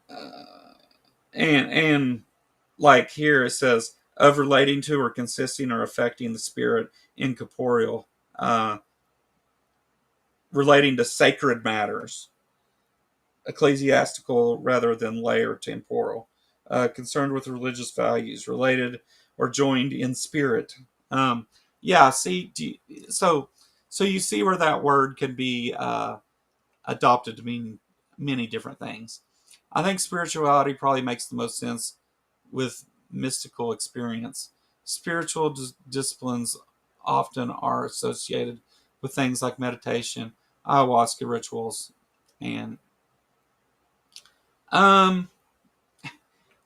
Speaker 1: uh, and like here it says of relating to or consisting or affecting the spirit incorporeal, uh, relating to sacred matters, ecclesiastical rather than lay or temporal, concerned with religious values, related or joined in spirit. Um, yeah, see, so you see where that word can be adopted to mean many different things. I think spirituality probably makes the most sense with mystical experience. Spiritual disciplines often are associated with things like meditation, ayahuasca rituals, and um,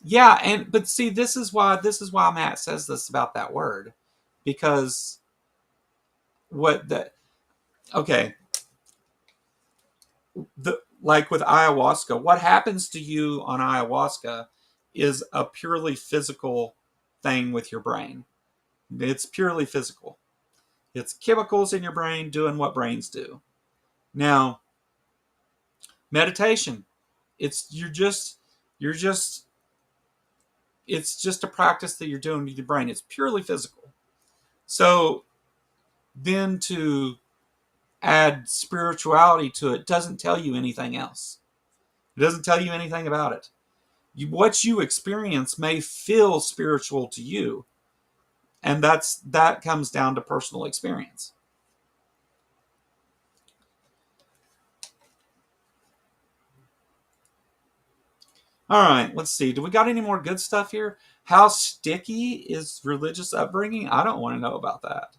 Speaker 1: yeah, and but see, this is why Matt says this about that word, because what the okay the like with ayahuasca, what happens to you on ayahuasca is a purely physical thing with your brain. It's purely physical. It's chemicals in your brain doing what brains do. Now, meditation, it's you're just it's just a practice that you're doing with your brain. It's purely physical. So then to add spirituality to it doesn't tell you anything else. It doesn't tell you anything about it. What you experience may feel spiritual to you, and that comes down to personal experience. All right, let's see. Do we got any more good stuff here? How sticky is religious upbringing? I don't want to know about that.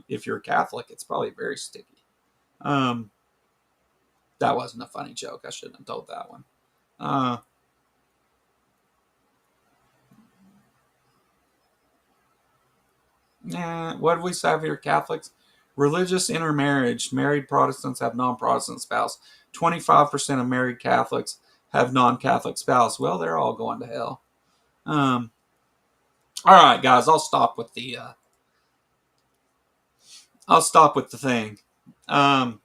Speaker 1: If you're a Catholic, it's probably very sticky. Um, that wasn't a funny joke. I shouldn't have told that one. Uh, what do we say here, Catholics? Religious intermarriage. Married Protestants have non-Protestant spouse. 25% of married Catholics have non-Catholic spouse. Well, they're all going to hell. Um, all right, guys, I'll stop with the thing. Um,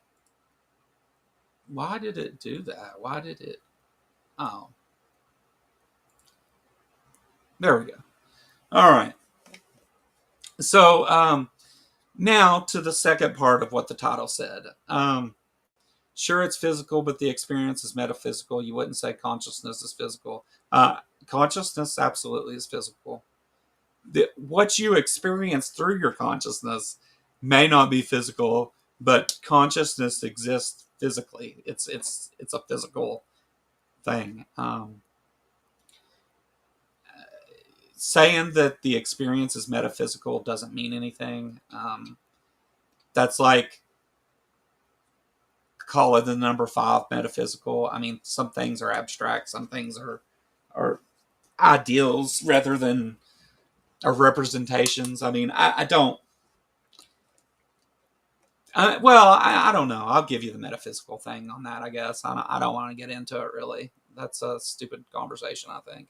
Speaker 1: why did it do that? Why did it? Oh, there we go. All right. So now to the second part of what the title said. Sure, it's physical, but the experience is metaphysical. You wouldn't say consciousness is physical. Consciousness absolutely is physical. What you experience through your consciousness may not be physical, but consciousness exists physically. It's a physical thing. Saying that the experience is metaphysical doesn't mean anything. That's like call it the number five metaphysical. I mean, some things are abstract, some things are ideals rather than representations. I mean, I don't. Well, I don't know. I'll give you the metaphysical thing on that, I guess. I don't want to get into it, really. That's a stupid conversation, I think.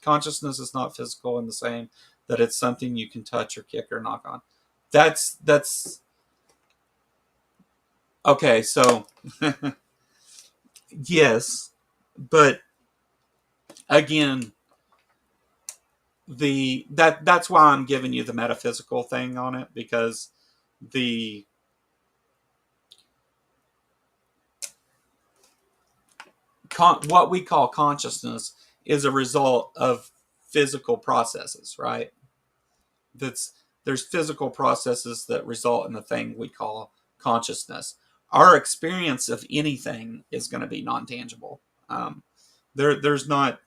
Speaker 1: Consciousness is not physical in the same that it's something you can touch or kick or knock on. That's okay. So, yes, but again, that's why I'm giving you the metaphysical thing on it, because the what we call consciousness is a result of physical processes, right? That's There's physical processes that result in the thing we call consciousness. Our experience of anything is going to be non-tangible. There's not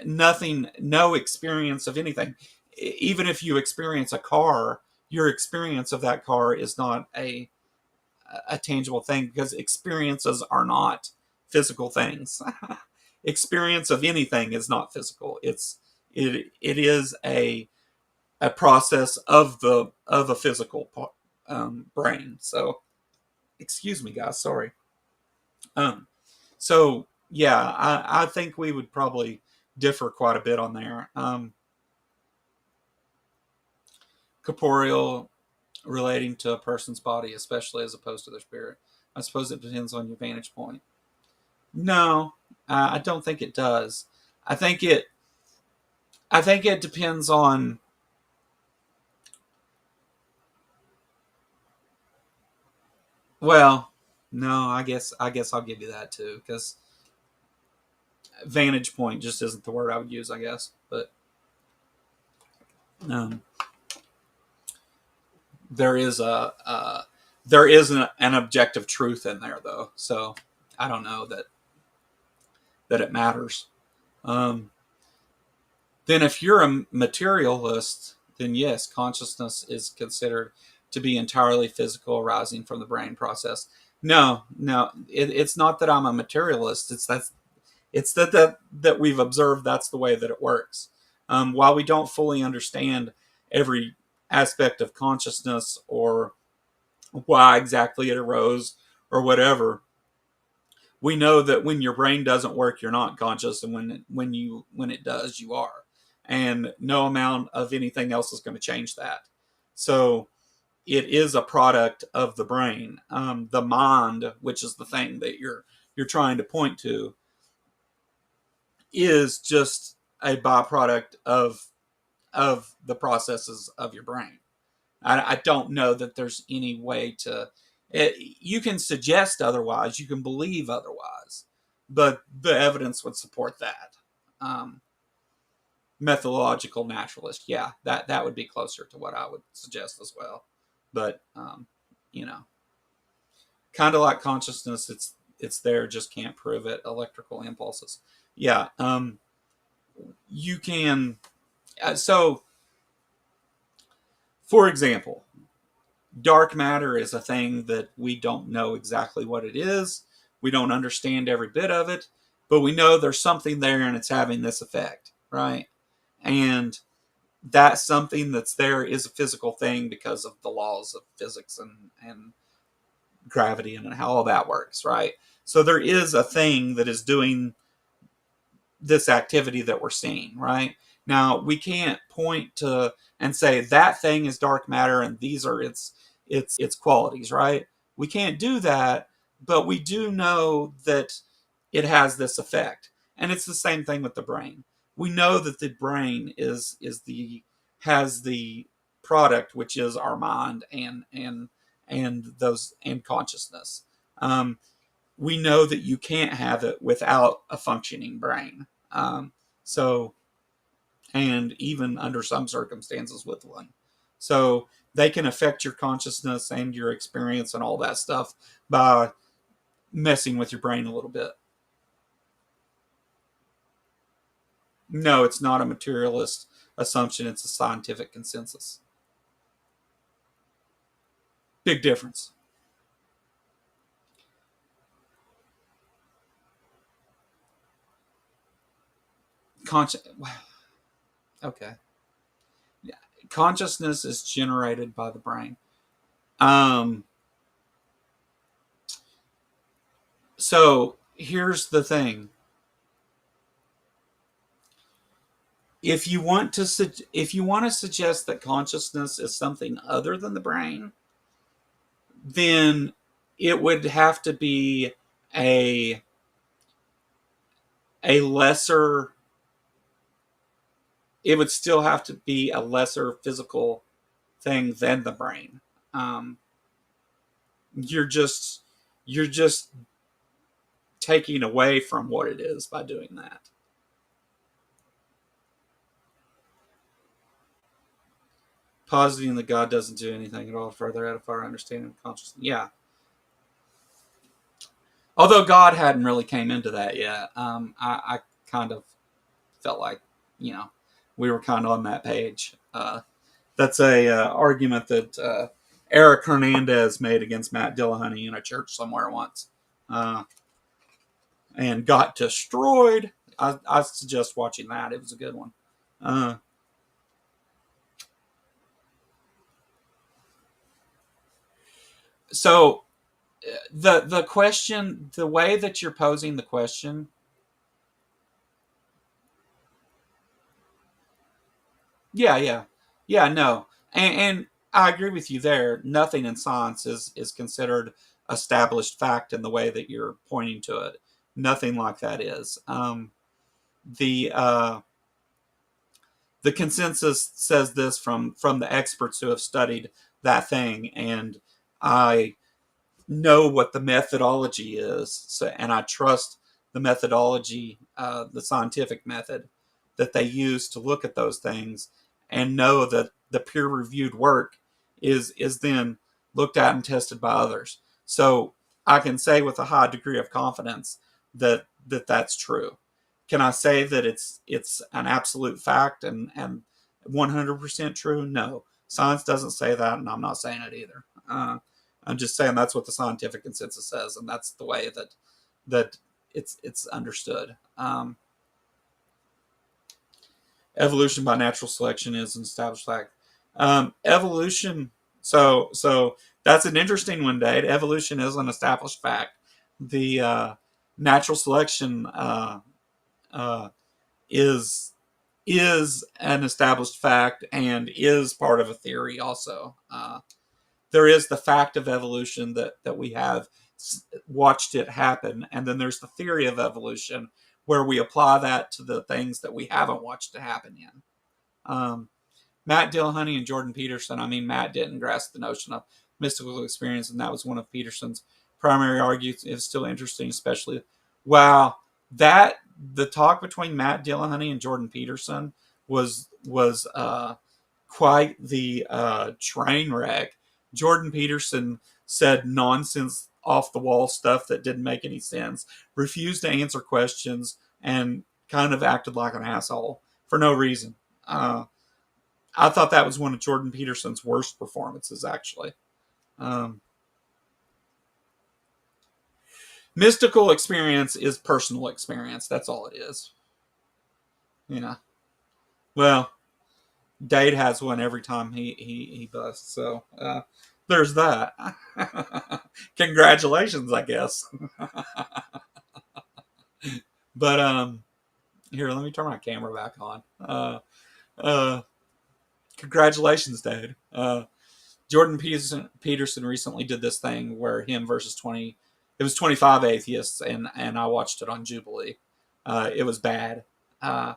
Speaker 1: nothing, no experience of anything. Even if you experience a car, your experience of that car is not a tangible thing, because experiences are not physical things. Experience of anything is not physical. It is a process of a physical brain. So, excuse me, guys. Sorry. Um. So yeah, I think we would probably differ quite a bit on there. Corporeal relating to a person's body, especially as opposed to their spirit. I suppose it depends on your vantage point. No, I don't think it does. I think it. I think it depends on. Well, no, I guess I'll give you that too, because vantage point just isn't the word I would use, I guess. But um, there is there is an objective truth in there, though. So I don't know that it matters. Um, then, if you're a materialist, then yes, consciousness is considered to be entirely physical, arising from the brain process. No, no, it's not that I'm a materialist. It's that we've observed that's the way that it works. While we don't fully understand every aspect of consciousness or why exactly it arose or whatever, we know that when your brain doesn't work, you're not conscious, and when it does, you are. And no amount of anything else is going to change that. So it is a product of the brain. The mind, which is the thing that you're trying to point to, is just a byproduct of the processes of your brain. I don't know that there's any way to. You can suggest otherwise, you can believe otherwise, but the evidence would support that. Um, Methodological naturalist, yeah, that would be closer to what I would suggest as well. But you know, kind of like consciousness, it's there, just can't prove it. Electrical impulses, yeah. You can. So, for example, dark matter is a thing that we don't know exactly what it is. We don't understand every bit of it, but we know there's something there and it's having this effect, right? And that something that's there is a physical thing because of the laws of physics and gravity and how all that works, right? So there is a thing that is doing this activity that we're seeing, right? Now, we can't point to and say that thing is dark matter and these are its qualities, right? We can't do that, but we do know that it has this effect. And it's the same thing with the brain. We know that the brain is the has the product, which is our mind and consciousness. Um, we know that you can't have it without a functioning brain. So, and even under some circumstances with one. So they can affect your consciousness and your experience and all that stuff by messing with your brain a little bit. No, it's not a materialist assumption, it's a scientific consensus. Big difference. Okay. Yeah. Consciousness is generated by the brain. Um, so here's the thing. If you want to suggest that consciousness is something other than the brain, then it would have to be a a lesser it would still have to be a lesser physical thing than the brain. Um, you're just you're just taking away from what it is by doing that. Positing that God doesn't do anything at all further out of our understanding of consciousness. Yeah. Although God hadn't really came into that yet, I kind of felt like, you know, we were kind of on that page. That's a argument that Eric Hernandez made against Matt Dillahunty in a church somewhere once, uh, and got destroyed. I suggest watching that. It was a good one. Uh, so the question, the way that you're posing the question, yeah, no, and I agree with you there. Nothing in science is considered established fact in the way that you're pointing to it. Nothing like that is. The the consensus says this from the experts who have studied that thing, and I know what the methodology is, so and I trust the methodology, the scientific method that they use to look at those things, and know that the peer reviewed work is then looked at and tested by others. So I can say with a high degree of confidence that's true. Can I say that it's an absolute fact and 100% true? No, science doesn't say that, and I'm not saying it either. I'm just saying that's what the scientific consensus says, and that's the way that it's understood. Evolution by natural selection is an established fact. Evolution, so that's an interesting one, Dave. Evolution is an established fact. The natural selection uh, is is an established fact and is part of a theory also. There is the fact of evolution that we have watched it happen, and then there's the theory of evolution where we apply that to the things that we haven't watched it happen in. Um, Matt Dillahunty and Jordan Peterson. I mean, Matt didn't grasp the notion of mystical experience, and that was one of Peterson's primary arguments. It's still interesting, especially wow, that the talk between Matt Dillahunty and Jordan Peterson was quite the train wreck. Jordan Peterson said nonsense, off the wall stuff that didn't make any sense, refused to answer questions, and kind of acted like an asshole for no reason. I thought that was one of Jordan Peterson's worst performances, actually. Um, Mystical experience is personal experience. That's all it is. Yeah. Well, Dade has one every time he busts. So there's that. Congratulations, I guess. But here, let me turn my camera back on. Uh, Congratulations, Dade. Jordan Peterson recently did this thing where him versus 20, it was 25 atheists, and I watched it on Jubilee. It was bad. Uh,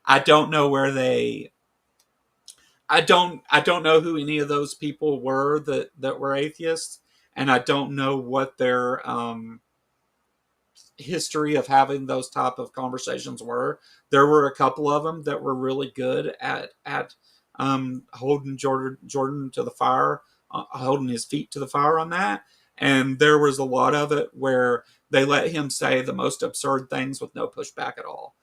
Speaker 1: I don't know where they. I don't know who any of those people were that were atheists, and I don't know what their history of having those type of conversations were. There were a couple of them that were really good at holding Jordan to the fire, holding his feet to the fire on that. And there was a lot of it where they let him say the most absurd things with no pushback at all.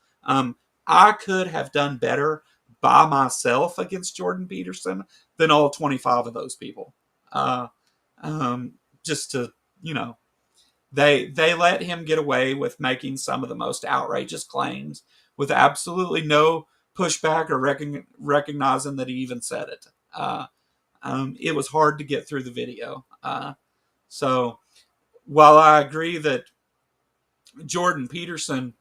Speaker 1: I could have done better by myself against Jordan Peterson than all 25 of those people. Uh, just to, you know, they let him get away with making some of the most outrageous claims with absolutely no pushback or recognizing that he even said it. It was hard to get through the video. So while I agree that Jordan Peterson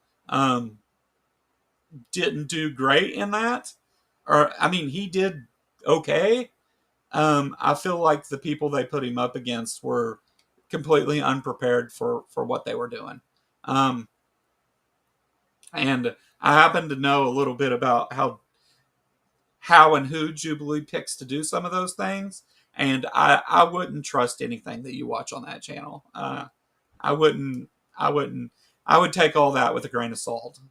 Speaker 1: didn't do great in that, or I mean, he did okay. I feel like the people they put him up against were completely unprepared for what they were doing. And I happen to know a little bit about how and who Jubilee picks to do some of those things, and I wouldn't trust anything that you watch on that channel. I wouldn't. I wouldn't. I would take all that with a grain of salt.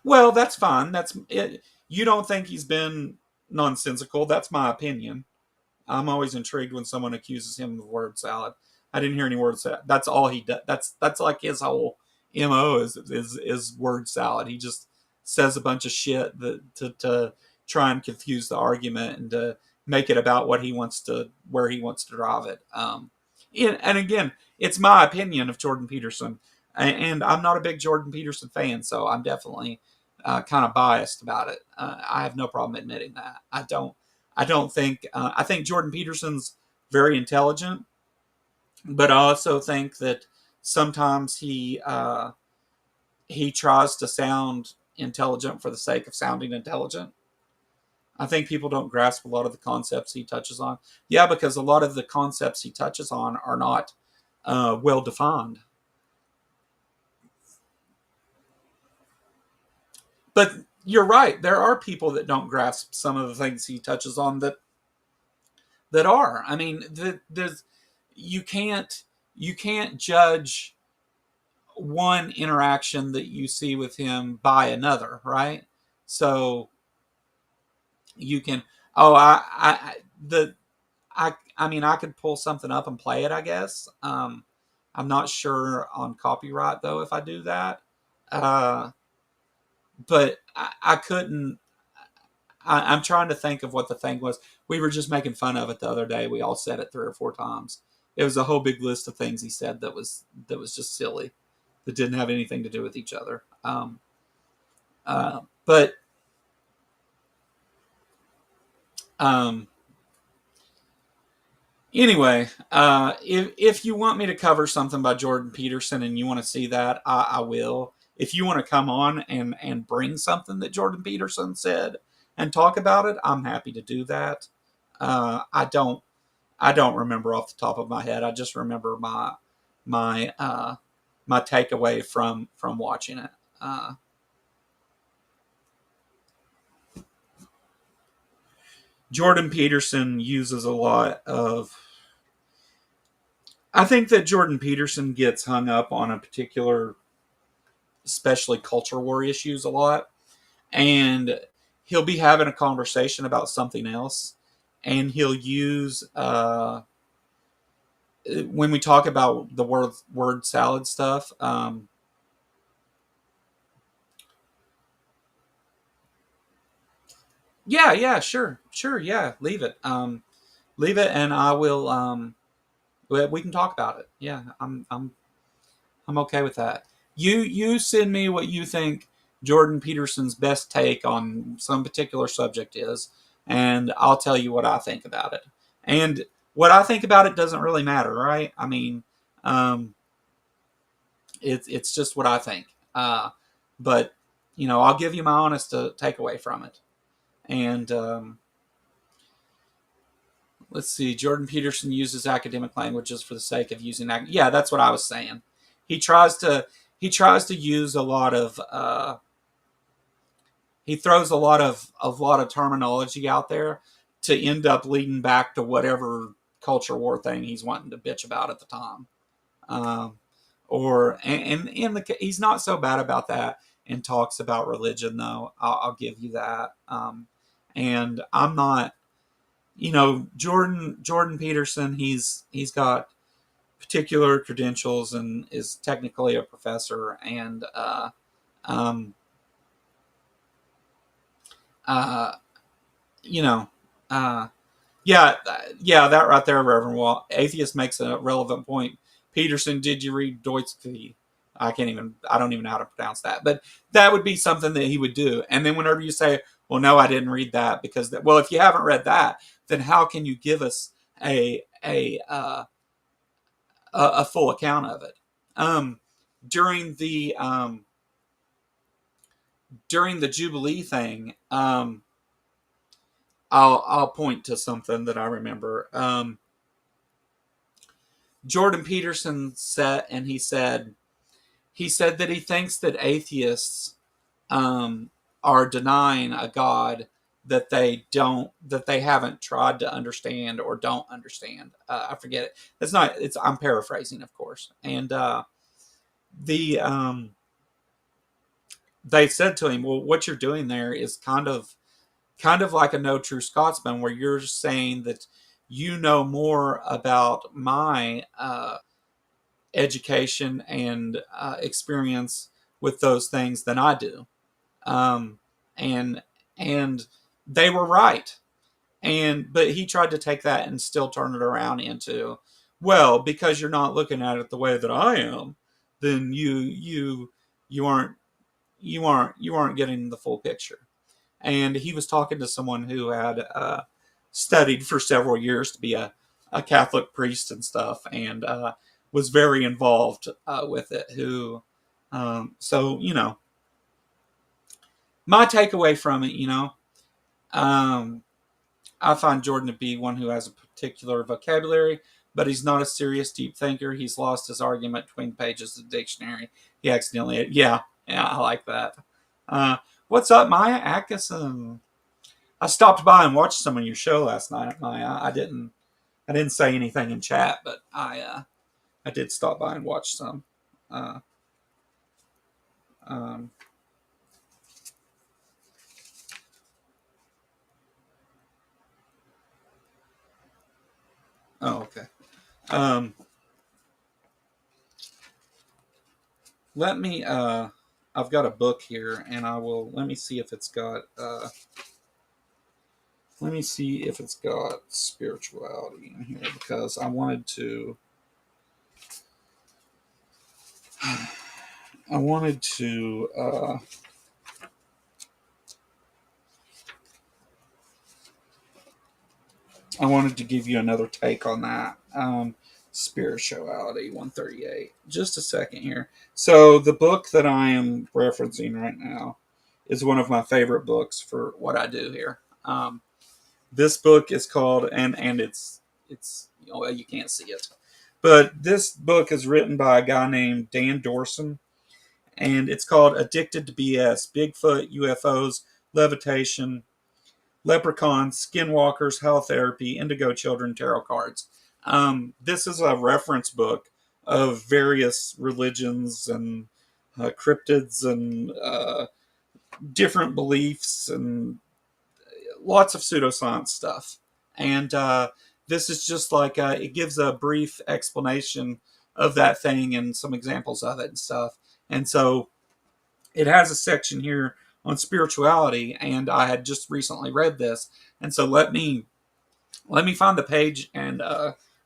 Speaker 1: Well, that's fine. That's it. You don't think he's been nonsensical? That's my opinion. I'm always intrigued when someone accuses him of word salad. I didn't hear any word salad. That's all he does. That's like his whole mo is word salad. He just says a bunch of shit to try and confuse the argument and to make it about what he wants to where he wants to drive it. And again, it's my opinion of Jordan Peterson, and I'm not a big Jordan Peterson fan, so I'm definitely kind of biased about it. I have no problem admitting that. I don't think. I think Jordan Peterson's very intelligent, but I also think that sometimes he tries to sound intelligent for the sake of sounding intelligent. I think people don't grasp a lot of the concepts he touches on. Yeah, because a lot of the concepts he touches on are not well defined. But you're right. There are people that don't grasp some of the things he touches on that are. I mean, there's you can't you can't judge one interaction that you see with him by another, right? So you can. Oh, I mean, I could pull something up and play it, I guess. I'm not sure on copyright though if I do that. Uh, but I couldn't. I'm trying to think of what the thing was. We were just making fun of it the other day. We all said it 3 or 4 times. It was a whole big list of things he said that was just silly, that didn't have anything to do with each other. But um, anyway, if you want me to cover something by Jordan Peterson and you want to see that, I will. If you want to come on and bring something that Jordan Peterson said and talk about it, I'm happy to do that. I don't remember off the top of my head. I just remember my my takeaway from watching it. Jordan Peterson uses a lot of. I think that Jordan Peterson gets hung up on a particular, especially culture war issues a lot, and he'll be having a conversation about something else, and he'll use when we talk about the word salad stuff. Yeah, yeah, sure, yeah, leave it. Leave it, and I will. We can talk about it. Yeah, I'm okay with that. You send me what you think Jordan Peterson's best take on some particular subject is, and I'll tell you what I think about it. And what I think about it doesn't really matter, right? I mean, um, it's just what I think. But I'll give you my honest takeaway from it. And let's see. Jordan Peterson uses academic languages for the sake of using. Yeah, that's what I was saying. He tries to use a lot of. He throws a lot of terminology out there to end up leading back to whatever culture war thing he's wanting to bitch about at the time. Um, or and in the he's not so bad about that and talks about religion though. I'll give you that. And I'm not. Jordan Peterson. He's got particular credentials and is technically a professor and um, uh, you know, uh, yeah, yeah, that right there, Reverend Walt. Atheist makes a relevant point. Peterson, did you read Bluesky? I don't even know how to pronounce that, but that would be something that he would do. And then whenever you say, well, no, I didn't read that because, well, if you haven't read that, then how can you give us a full account of it? Um, during the Jubilee thing, I'll point to something that I remember. Jordan Peterson said, and he said that he thinks that atheists are denying a God that they haven't tried to understand or don't understand. I forget it. I'm paraphrasing, of course. And the they said to him, well, what you're doing there is kind of like a no true Scotsman, where you're saying that you know more about my education and experience with those things than I do. Um, and and they were right. But he tried to take that and still turn it around into, well, because you're not looking at it the way that I am, then you aren't you aren't getting the full picture. And he was talking to someone who had studied for several years to be a Catholic priest and stuff, and was very involved with it. So my takeaway from it, um, I find Jordan to be one who has a particular vocabulary, but he's not a serious, deep thinker. He's lost his argument between pages of the dictionary. He accidentally, yeah, I like that. Uh, what's up, Maya Atkinson? I stopped by and watched some of your show last night, Maya. I didn't say anything in chat, but I did stop by and watch some. Uh, um, oh, okay. Um, let me. I've got a book here, and I will. Let me see if it's got. Let me see if it's got spirituality in here, because I wanted to. I wanted to. I wanted to give you another take on that. Spirituality 138. Just a second here. So the book that I am referencing right now is one of my favorite books for what I do here. This book is called, and it's well, you can't see it, but this book is written by a guy named Dan Dorson, and it's called Addicted to BS: Bigfoot, UFOs, Levitation, Leprechauns, Skinwalkers, Hell Therapy, Indigo Children, Tarot Cards. This is a reference book of various religions and cryptids and different beliefs and lots of pseudoscience stuff. And this is just like it gives a brief explanation of that thing and some examples of it and stuff. And so it has a section here on spirituality, and I had just recently read this, and so let me find the page and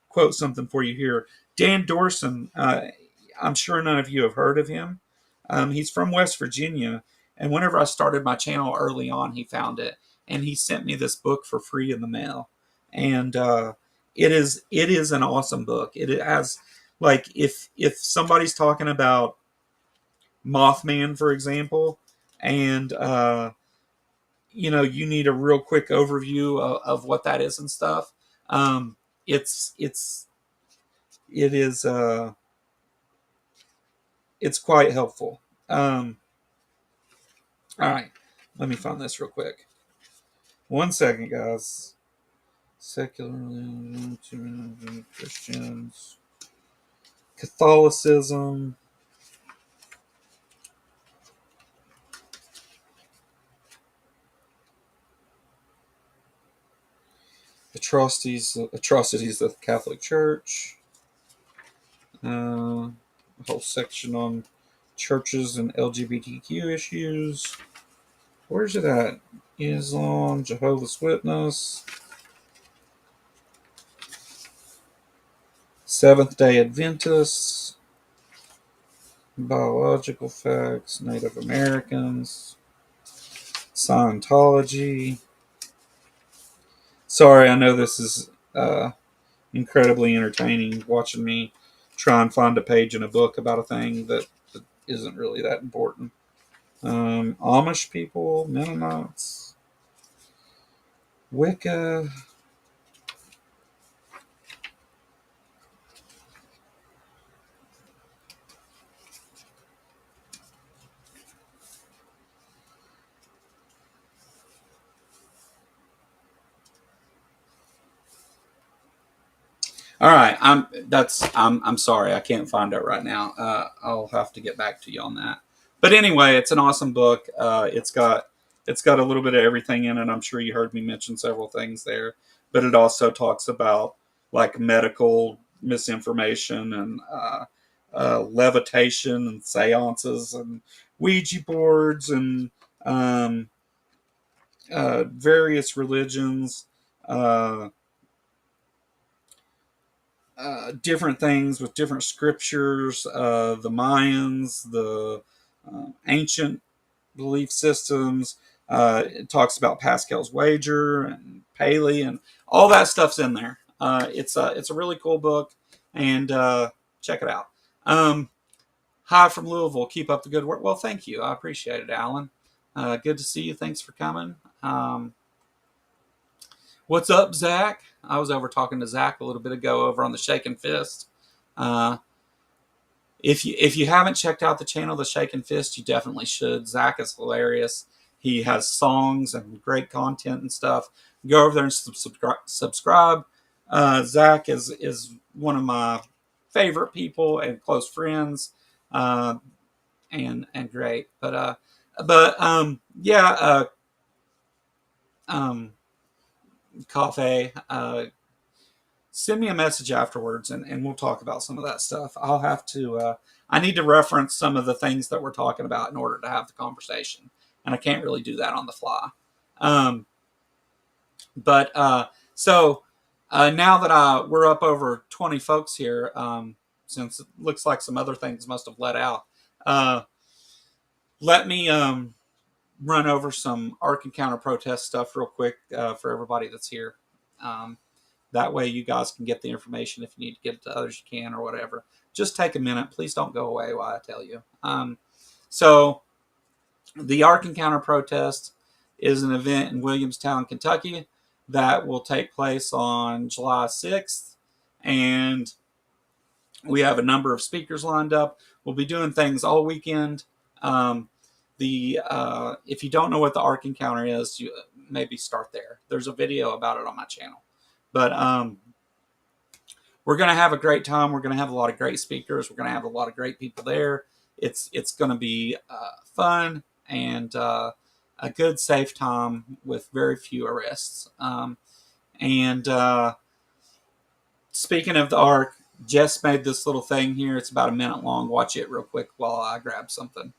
Speaker 1: quote something for you here. Dan Dorson, I'm sure none of you have heard of him. He's from West Virginia, and whenever I started my channel early on, he found it, and he sent me this book for free in the mail. And it is an awesome book. It has, like, if somebody's talking about Mothman, for example, and you need a real quick overview of what that is and stuff. Um, it's it is it's quite helpful. All right, let me find this real quick. 1 second, guys. Secular Christians, Catholicism. Atrocities of the Catholic Church. A whole section on churches and LGBTQ issues. Where's it at? Islam, Jehovah's Witness, Seventh-day Adventists, biological facts, Native Americans, Scientology. Sorry, I know this is incredibly entertaining watching me try and find a page in a book about a thing that isn't really that important. Amish people, Mennonites, Wicca. All right, I'm sorry, I can't find it right now. I'll have to get back to you on that. But anyway, it's an awesome book. It's got a little bit of everything in it. I'm sure you heard me mention several things there, but it also talks about like medical misinformation and levitation and seances and Ouija boards and um, various religions. Uh, different things with different scriptures, the Mayans, the ancient belief systems. It talks about Pascal's wager and Paley and all that stuff's in there. It's a really cool book, and check it out. Hi from Louisville. Keep up the good work. Well, thank you. I appreciate it, Alan. Good to see you. Thanks for coming. What's up, Zach? I was over talking to Zach a little bit ago over on the Shaken Fist. If you haven't checked out the channel, the Shaken Fist, you definitely should. Zach is hilarious. He has songs and great content and stuff. Go over there and subscribe. Zach is one of my favorite people and close friends, and great. Coffee. Send me a message afterwards and we'll talk about some of that stuff. I need to reference some of the things that we're talking about in order to have the conversation. And I can't really do that on the fly. So now that we're up over 20 folks here, since it looks like some other things must have let out, let me run over some Ark Encounter protest stuff real quick for everybody that's here. That way you guys can get the information. If you need to get it to others, you can, or whatever. Just take a minute. Please don't go away while I tell you. So the Ark Encounter protest is an event in Williamstown, Kentucky that will take place on July 6th. And we have a number of speakers lined up. We'll be doing things all weekend. If you don't know what the Ark Encounter is, you maybe start there. There's a video about it on my channel. But we're going to have a great time. We're going to have a lot of great speakers. We're going to have a lot of great people there. It's going to be fun and a good, safe time with very few arrests. Speaking of the Ark, Jess made this little thing here. It's about a minute long. Watch it real quick while I grab something.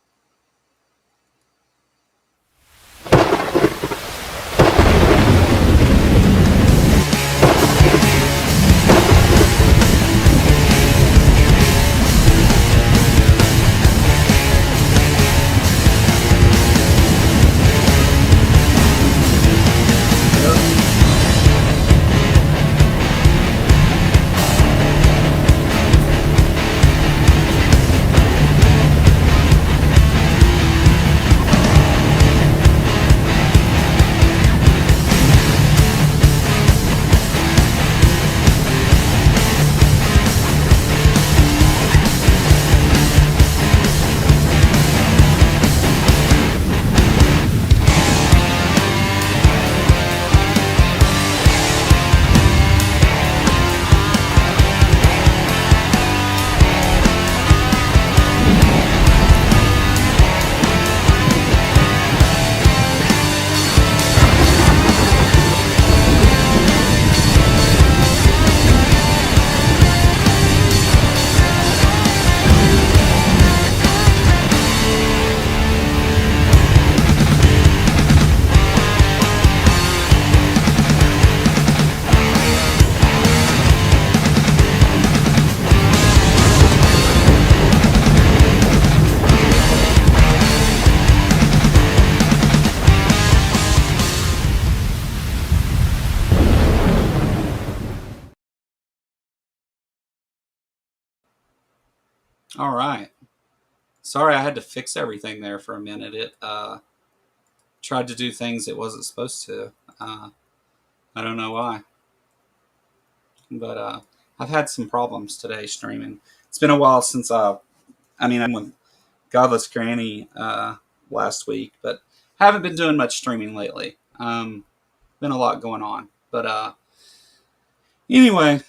Speaker 1: All right. Sorry, I had to fix everything there for a minute. It tried to do things it wasn't supposed to. I don't know why, but I've had some problems today streaming. It's been a while since I'm with Godless Granny last week, but haven't been doing much streaming lately. Been a lot going on, but anyway,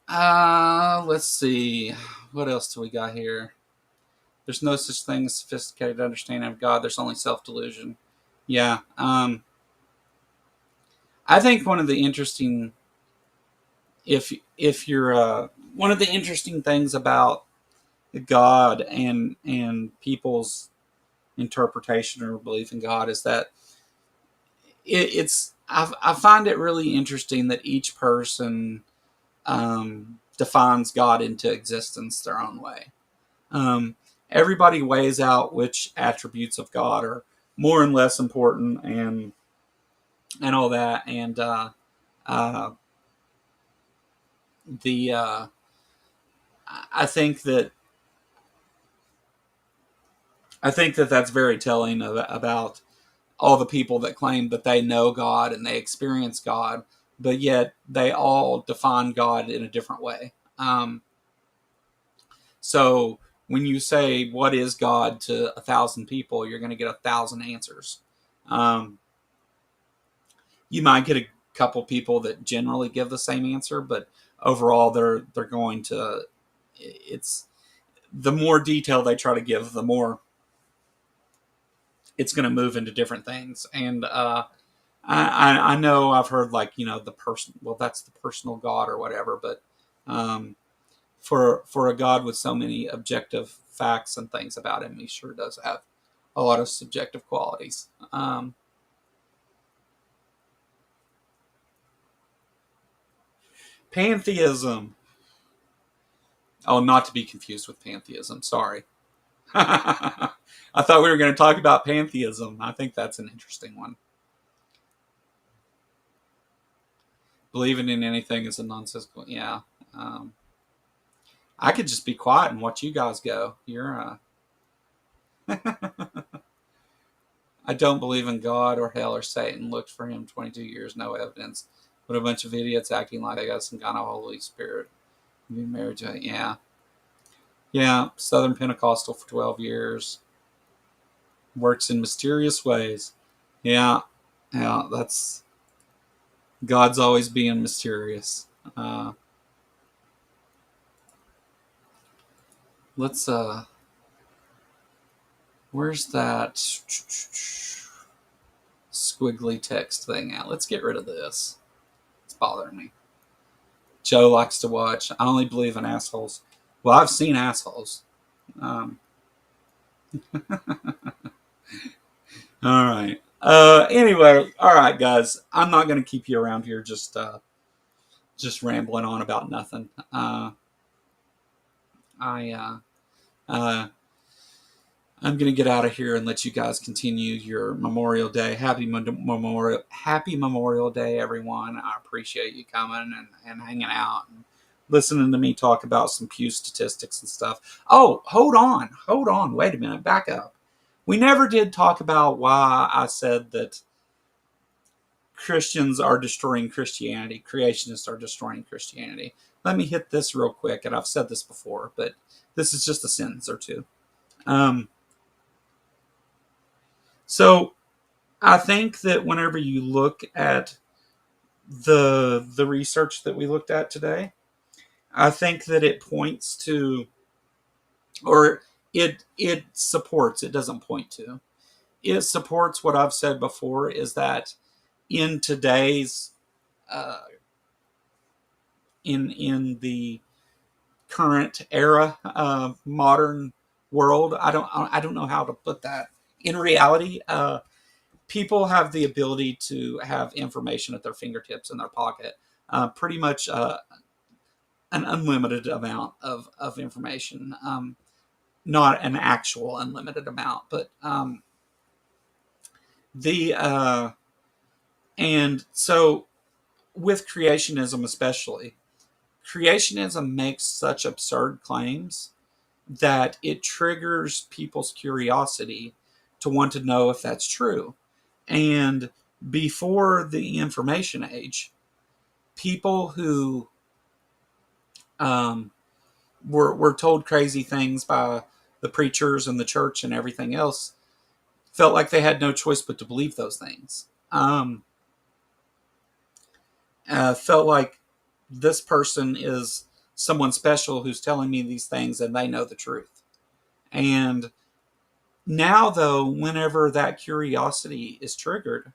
Speaker 1: let's see. What else do we got here? There's no such thing as sophisticated understanding of God. There's only self delusion. Yeah. I think one of the interesting, if you're one of the interesting things about God and people's interpretation or belief in God is that I find it really interesting that each person defines God into existence their own way. Um, Everybody weighs out which attributes of God are more and less important, and all that. And uh, the I think that that's very telling about all the people that claim that they know God and they experience God, but yet they all define God in a different way. So when you say what is God to 1,000 people, you're going to get 1,000 answers. Um, you might get a couple people that generally give the same answer, but overall they're going to. It's the more detail they try to give, the more it's going to move into different things. And I know I've heard like the person. Well, that's the personal God or whatever, but um, for a God with so many objective facts and things about him, he sure does have a lot of subjective qualities. Pantheism. Oh, not to be confused with pantheism. Sorry. I thought we were going to talk about pantheism. I think that's an interesting one. Believing in anything is a nonsensical. Yeah. Um, I could just be quiet and watch you guys go. I don't believe in God or hell or Satan. Looked for him 22 years, no evidence. But a bunch of idiots acting like they got some kind of Holy Spirit. Be married to it. Yeah. Yeah. Southern Pentecostal for 12 years. Works in mysterious ways. Yeah. Yeah. That's God's always being mysterious. Uh, let's where's that squiggly text thing at? Let's get rid of this. It's bothering me. Joe likes to watch. I only believe in assholes. Well, I've seen assholes. Um, all right. Anyway, all right, guys. I'm not going to keep you around here just rambling on about nothing. I uh, I'm going to get out of here and let you guys continue your Memorial Day. Happy Memorial Day, everyone. I appreciate you coming and hanging out and listening to me talk about some Pew statistics and stuff. Oh, hold on. Wait a minute. Back up. We never did talk about why I said that Christians are destroying Christianity. Creationists are destroying Christianity. Let me hit this real quick, and I've said this before, but this is just a sentence or two. Um, so I think that whenever you look at the research that we looked at today, I think that it points to, or it supports. It doesn't point to. It supports what I've said before. Is that in today's uh, in the current era, modern world. I don't know how to put that. In reality, people have the ability to have information at their fingertips in their pocket. Pretty much an unlimited amount of information. Not an actual unlimited amount, but the and so with creationism especially, creationism makes such absurd claims that it triggers people's curiosity to want to know if that's true. And before the information age, people who um, were told crazy things by the preachers and the church and everything else felt like they had no choice but to believe those things. Felt like this person is someone special who's telling me these things and they know the truth. And now, though, whenever that curiosity is triggered,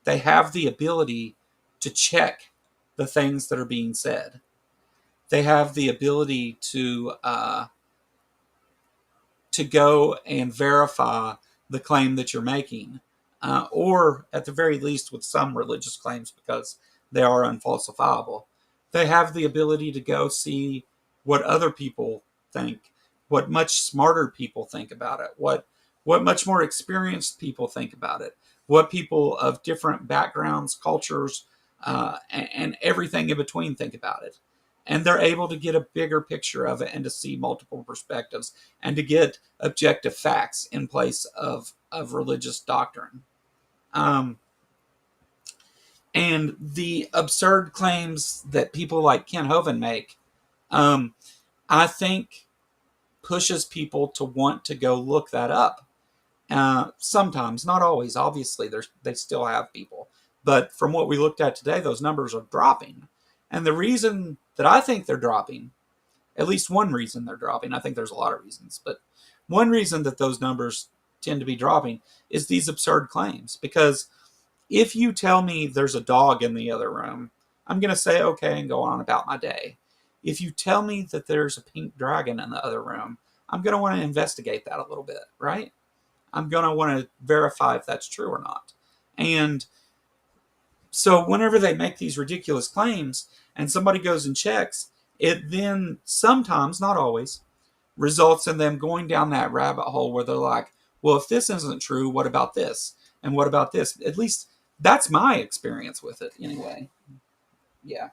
Speaker 1: they have the ability to check the things that are being said. They have the ability to go and verify the claim that you're making, or at the very least, with some religious claims, because they are unfalsifiable, they have the ability to go see what other people think, what much smarter people think about it, what much more experienced people think about it, what people of different backgrounds, cultures, and everything in between think about it. And they're able to get a bigger picture of it and to see multiple perspectives and to get objective facts in place of religious doctrine. Um, and the absurd claims that people like Ken Hovind make, um, I think, pushes people to want to go look that up. Sometimes, not always. Obviously, they still have people. But from what we looked at today, those numbers are dropping. And the reason that I think they're dropping, at least one reason they're dropping, I think there's a lot of reasons, but one reason that those numbers tend to be dropping is these absurd claims. Because if you tell me there's a dog in the other room, I'm going to say okay and go on about my day. If you tell me that there's a pink dragon in the other room, I'm going to want to investigate that a little bit, right? I'm going to want to verify if that's true or not. And so whenever they make these ridiculous claims and somebody goes and checks, it then sometimes, not always, results in them going down that rabbit hole where they're like, well, if this isn't true, what about this? And what about this? At least that's my experience with it anyway. Yeah.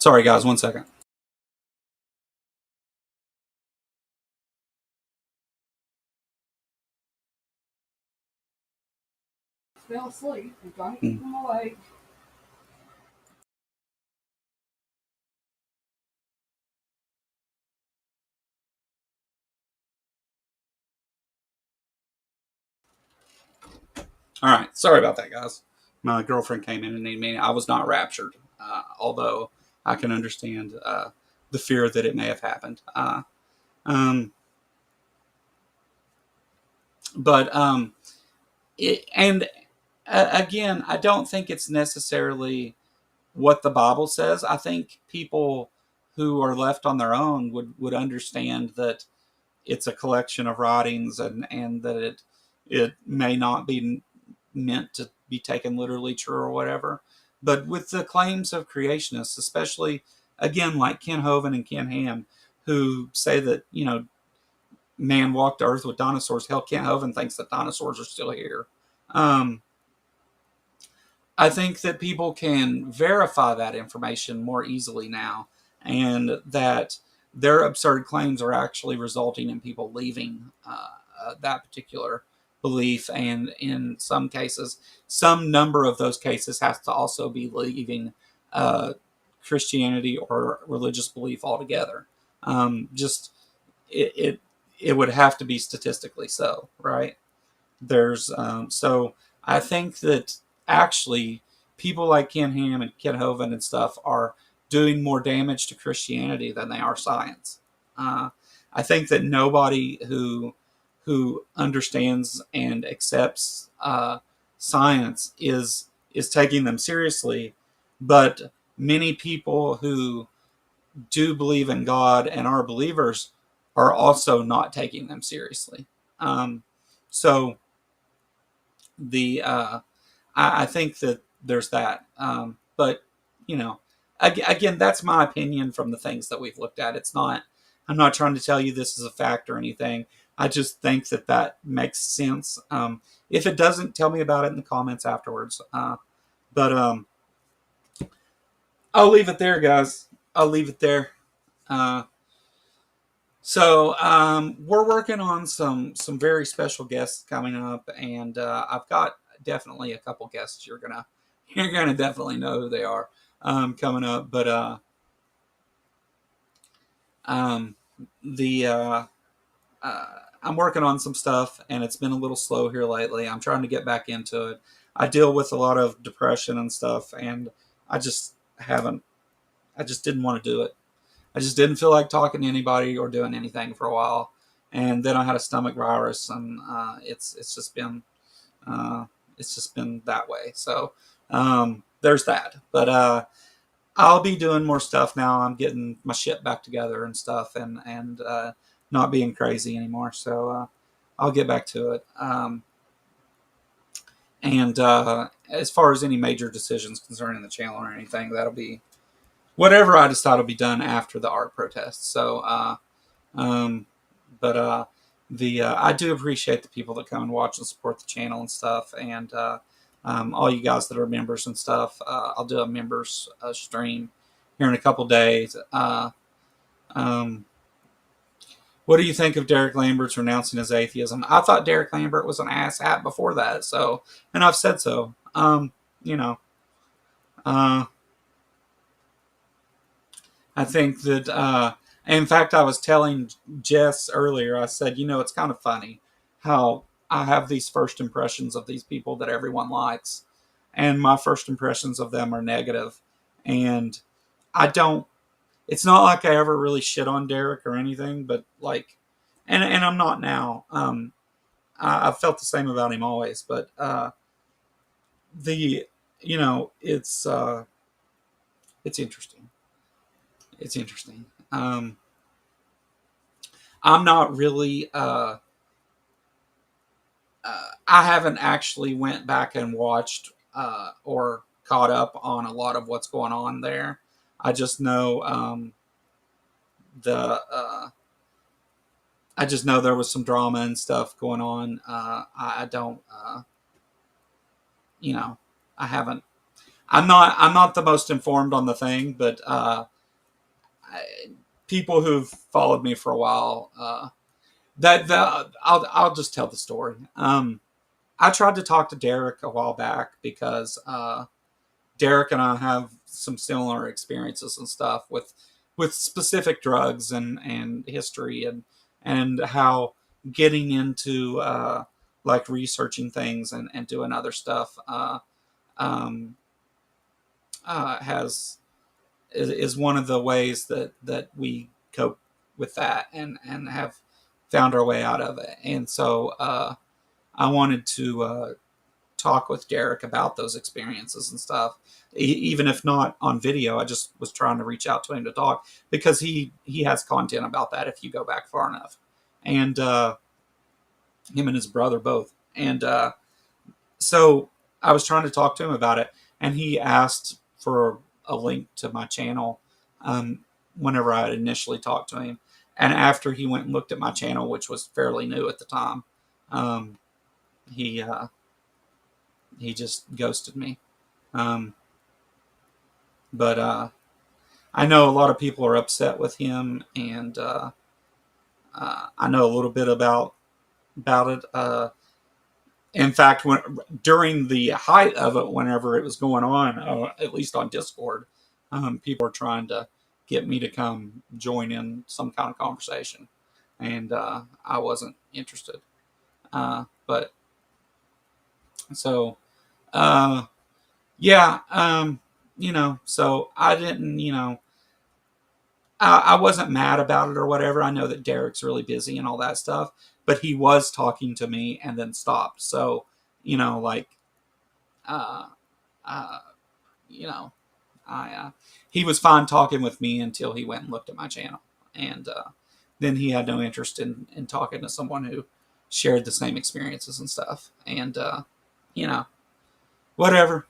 Speaker 1: Sorry, guys, 1 second. Fell asleep. I'm trying to keep them awake. All right. Sorry about that, guys. My girlfriend came in and needed me. I was not raptured, although I can understand the fear that it may have happened. Um, but and again, I don't think it's necessarily what the Bible says. I think people who are left on their own would understand that it's a collection of writings, and that it may not be meant to be taken literally true or whatever. But with the claims of creationists, especially again like Ken Hovind and Ken Ham, who say that man walked the earth with dinosaurs. Hell, Ken Hovind thinks that dinosaurs are still here. Um, I think that people can verify that information more easily now, and that their absurd claims are actually resulting in people leaving that particular belief. And in some cases, some number of those cases has to also be leaving uh, Christianity or religious belief altogether. Just it, it it would have to be statistically so, right? There's so I think that actually people like Ken Ham and Ken Hovind and stuff are doing more damage to Christianity than they are science. Uh, I think that nobody who understands and accepts science is taking them seriously, But many people who do believe in God and are believers are also not taking them seriously. So the I think that there's that. But you know, again, that's my opinion from the things that we've looked at. It's not. I'm not trying to tell you this is a fact or anything. I just think that that makes sense. If it doesn't, tell me about it in the comments afterwards. But I'll leave it there, guys. I'll leave it there. Uh, we're working on some very special guests coming up, and I've got definitely a couple guests you're gonna definitely know who they are coming up. But um, the uh, I'm working on some stuff, and it's been a little slow here lately. I'm trying to get back into it. I deal with a lot of depression and stuff, and I just haven't. I just didn't want to do it. I just didn't feel like talking to anybody or doing anything for a while. And then I had a stomach virus, and uh, it's just been that way. So there's that. But I'll be doing more stuff now. I'm getting my shit back together and stuff, and not being crazy anymore. So I'll get back to it. And as far as any major decisions concerning the channel or anything, that'll be whatever I decide will be done after the art protest. So, um, but I do appreciate the people that come and watch and support the channel and stuff, and all you guys that are members and stuff. I'll do a members stream here in a couple days. Um, what do you think of Derek Lambert's renouncing his atheism? I thought Derek Lambert was an asshat before that, so, and I've said so. You know, uh, I think that, in fact, I was telling Jess earlier, I said, it's kind of funny how I have these first impressions of these people that everyone likes, and my first impressions of them are negative. And I don't, it's not like I ever really shit on Derek or anything, but like, and I'm not now. I've felt the same about him always, but, the, it's interesting. It's interesting. I'm not really. I haven't actually went back and watched or caught up on a lot of what's going on there. I just know the. I just know there was some drama and stuff going on. I don't. I haven't. I'm not. I'm not the most informed on the thing, but people who've followed me for a while. I'll just tell the story. I tried to talk to Derek a while back because Derek and I have some similar experiences and stuff with specific drugs and history and how getting into like researching things and doing other stuff um, has is one of the ways that we cope with that and have found our way out of it. And so I wanted to talk with Derek about those experiences and stuff, even if not on video. I just was trying to reach out to him to talk because he has content about that if you go back far enough, and him and his brother both. And so I was trying to talk to him about it, and he asked for a link to my channel whenever I initially talked to him. And after he went and looked at my channel, which was fairly new at the time, um, he just ghosted me. Um, but I know a lot of people are upset with him, and I know a little bit about it. In fact, during the height of it, whenever it was going on, at least on Discord, people were trying to get me to come join in some kind of conversation, and I wasn't interested. But so, yeah, so I didn't, I wasn't mad about it or whatever. I know that Derek's really busy and all that stuff, but he was talking to me and then stopped. So, like, uh, uh, you know, He was fine talking with me until he went and looked at my channel, and then he had no interest in talking to someone who shared the same experiences and stuff. And you know, whatever.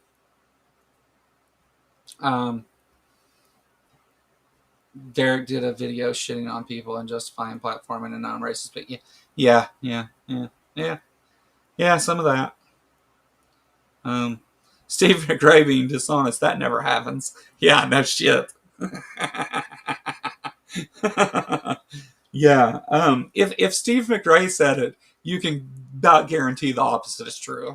Speaker 1: Um, Derek did a video shitting on people and justifying platforming and non-racist. But yeah, some of that. Steve McRae being dishonest, that never happens. Yeah, no shit. Yeah. If Steve McRae said it, you can about guarantee the opposite is true.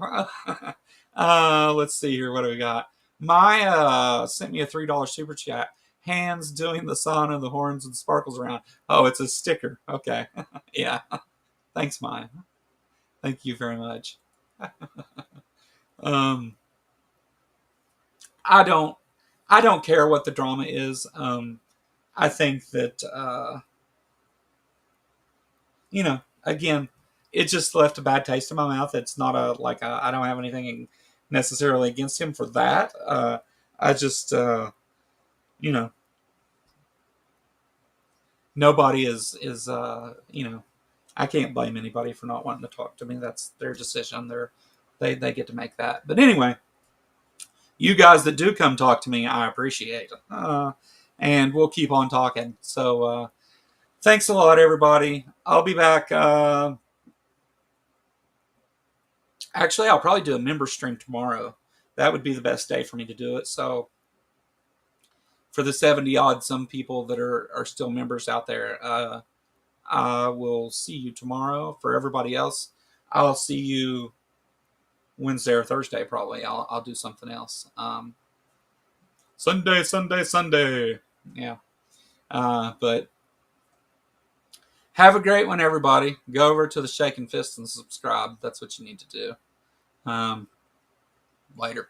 Speaker 1: Let's see here. What do we got? Maya sent me a $3 super chat. Hands doing the sun and the horns and sparkles around. Oh, it's a sticker. Okay. Yeah. Thanks, Maya. Thank you very much. um, I don't care what the drama is. I think that again, it just left a bad taste in my mouth. It's not I don't have anything necessarily against him for that. I just you know nobody is I can't blame anybody for not wanting to talk to me. That's their decision. They get to make that. But anyway, you guys that do come talk to me, I appreciate. And we'll keep on talking. So thanks a lot, everybody. I'll be back. Actually, I'll probably do a member stream tomorrow. That would be the best day for me to do it. So for the 70 odd some people that are still members out there, I will see you tomorrow. For everybody else, I'll see you Wednesday or Thursday probably. I'll do something else. Sunday. Yeah. But have a great one, everybody. Go over to the Shaking Fist and subscribe. That's what you need to do. Later.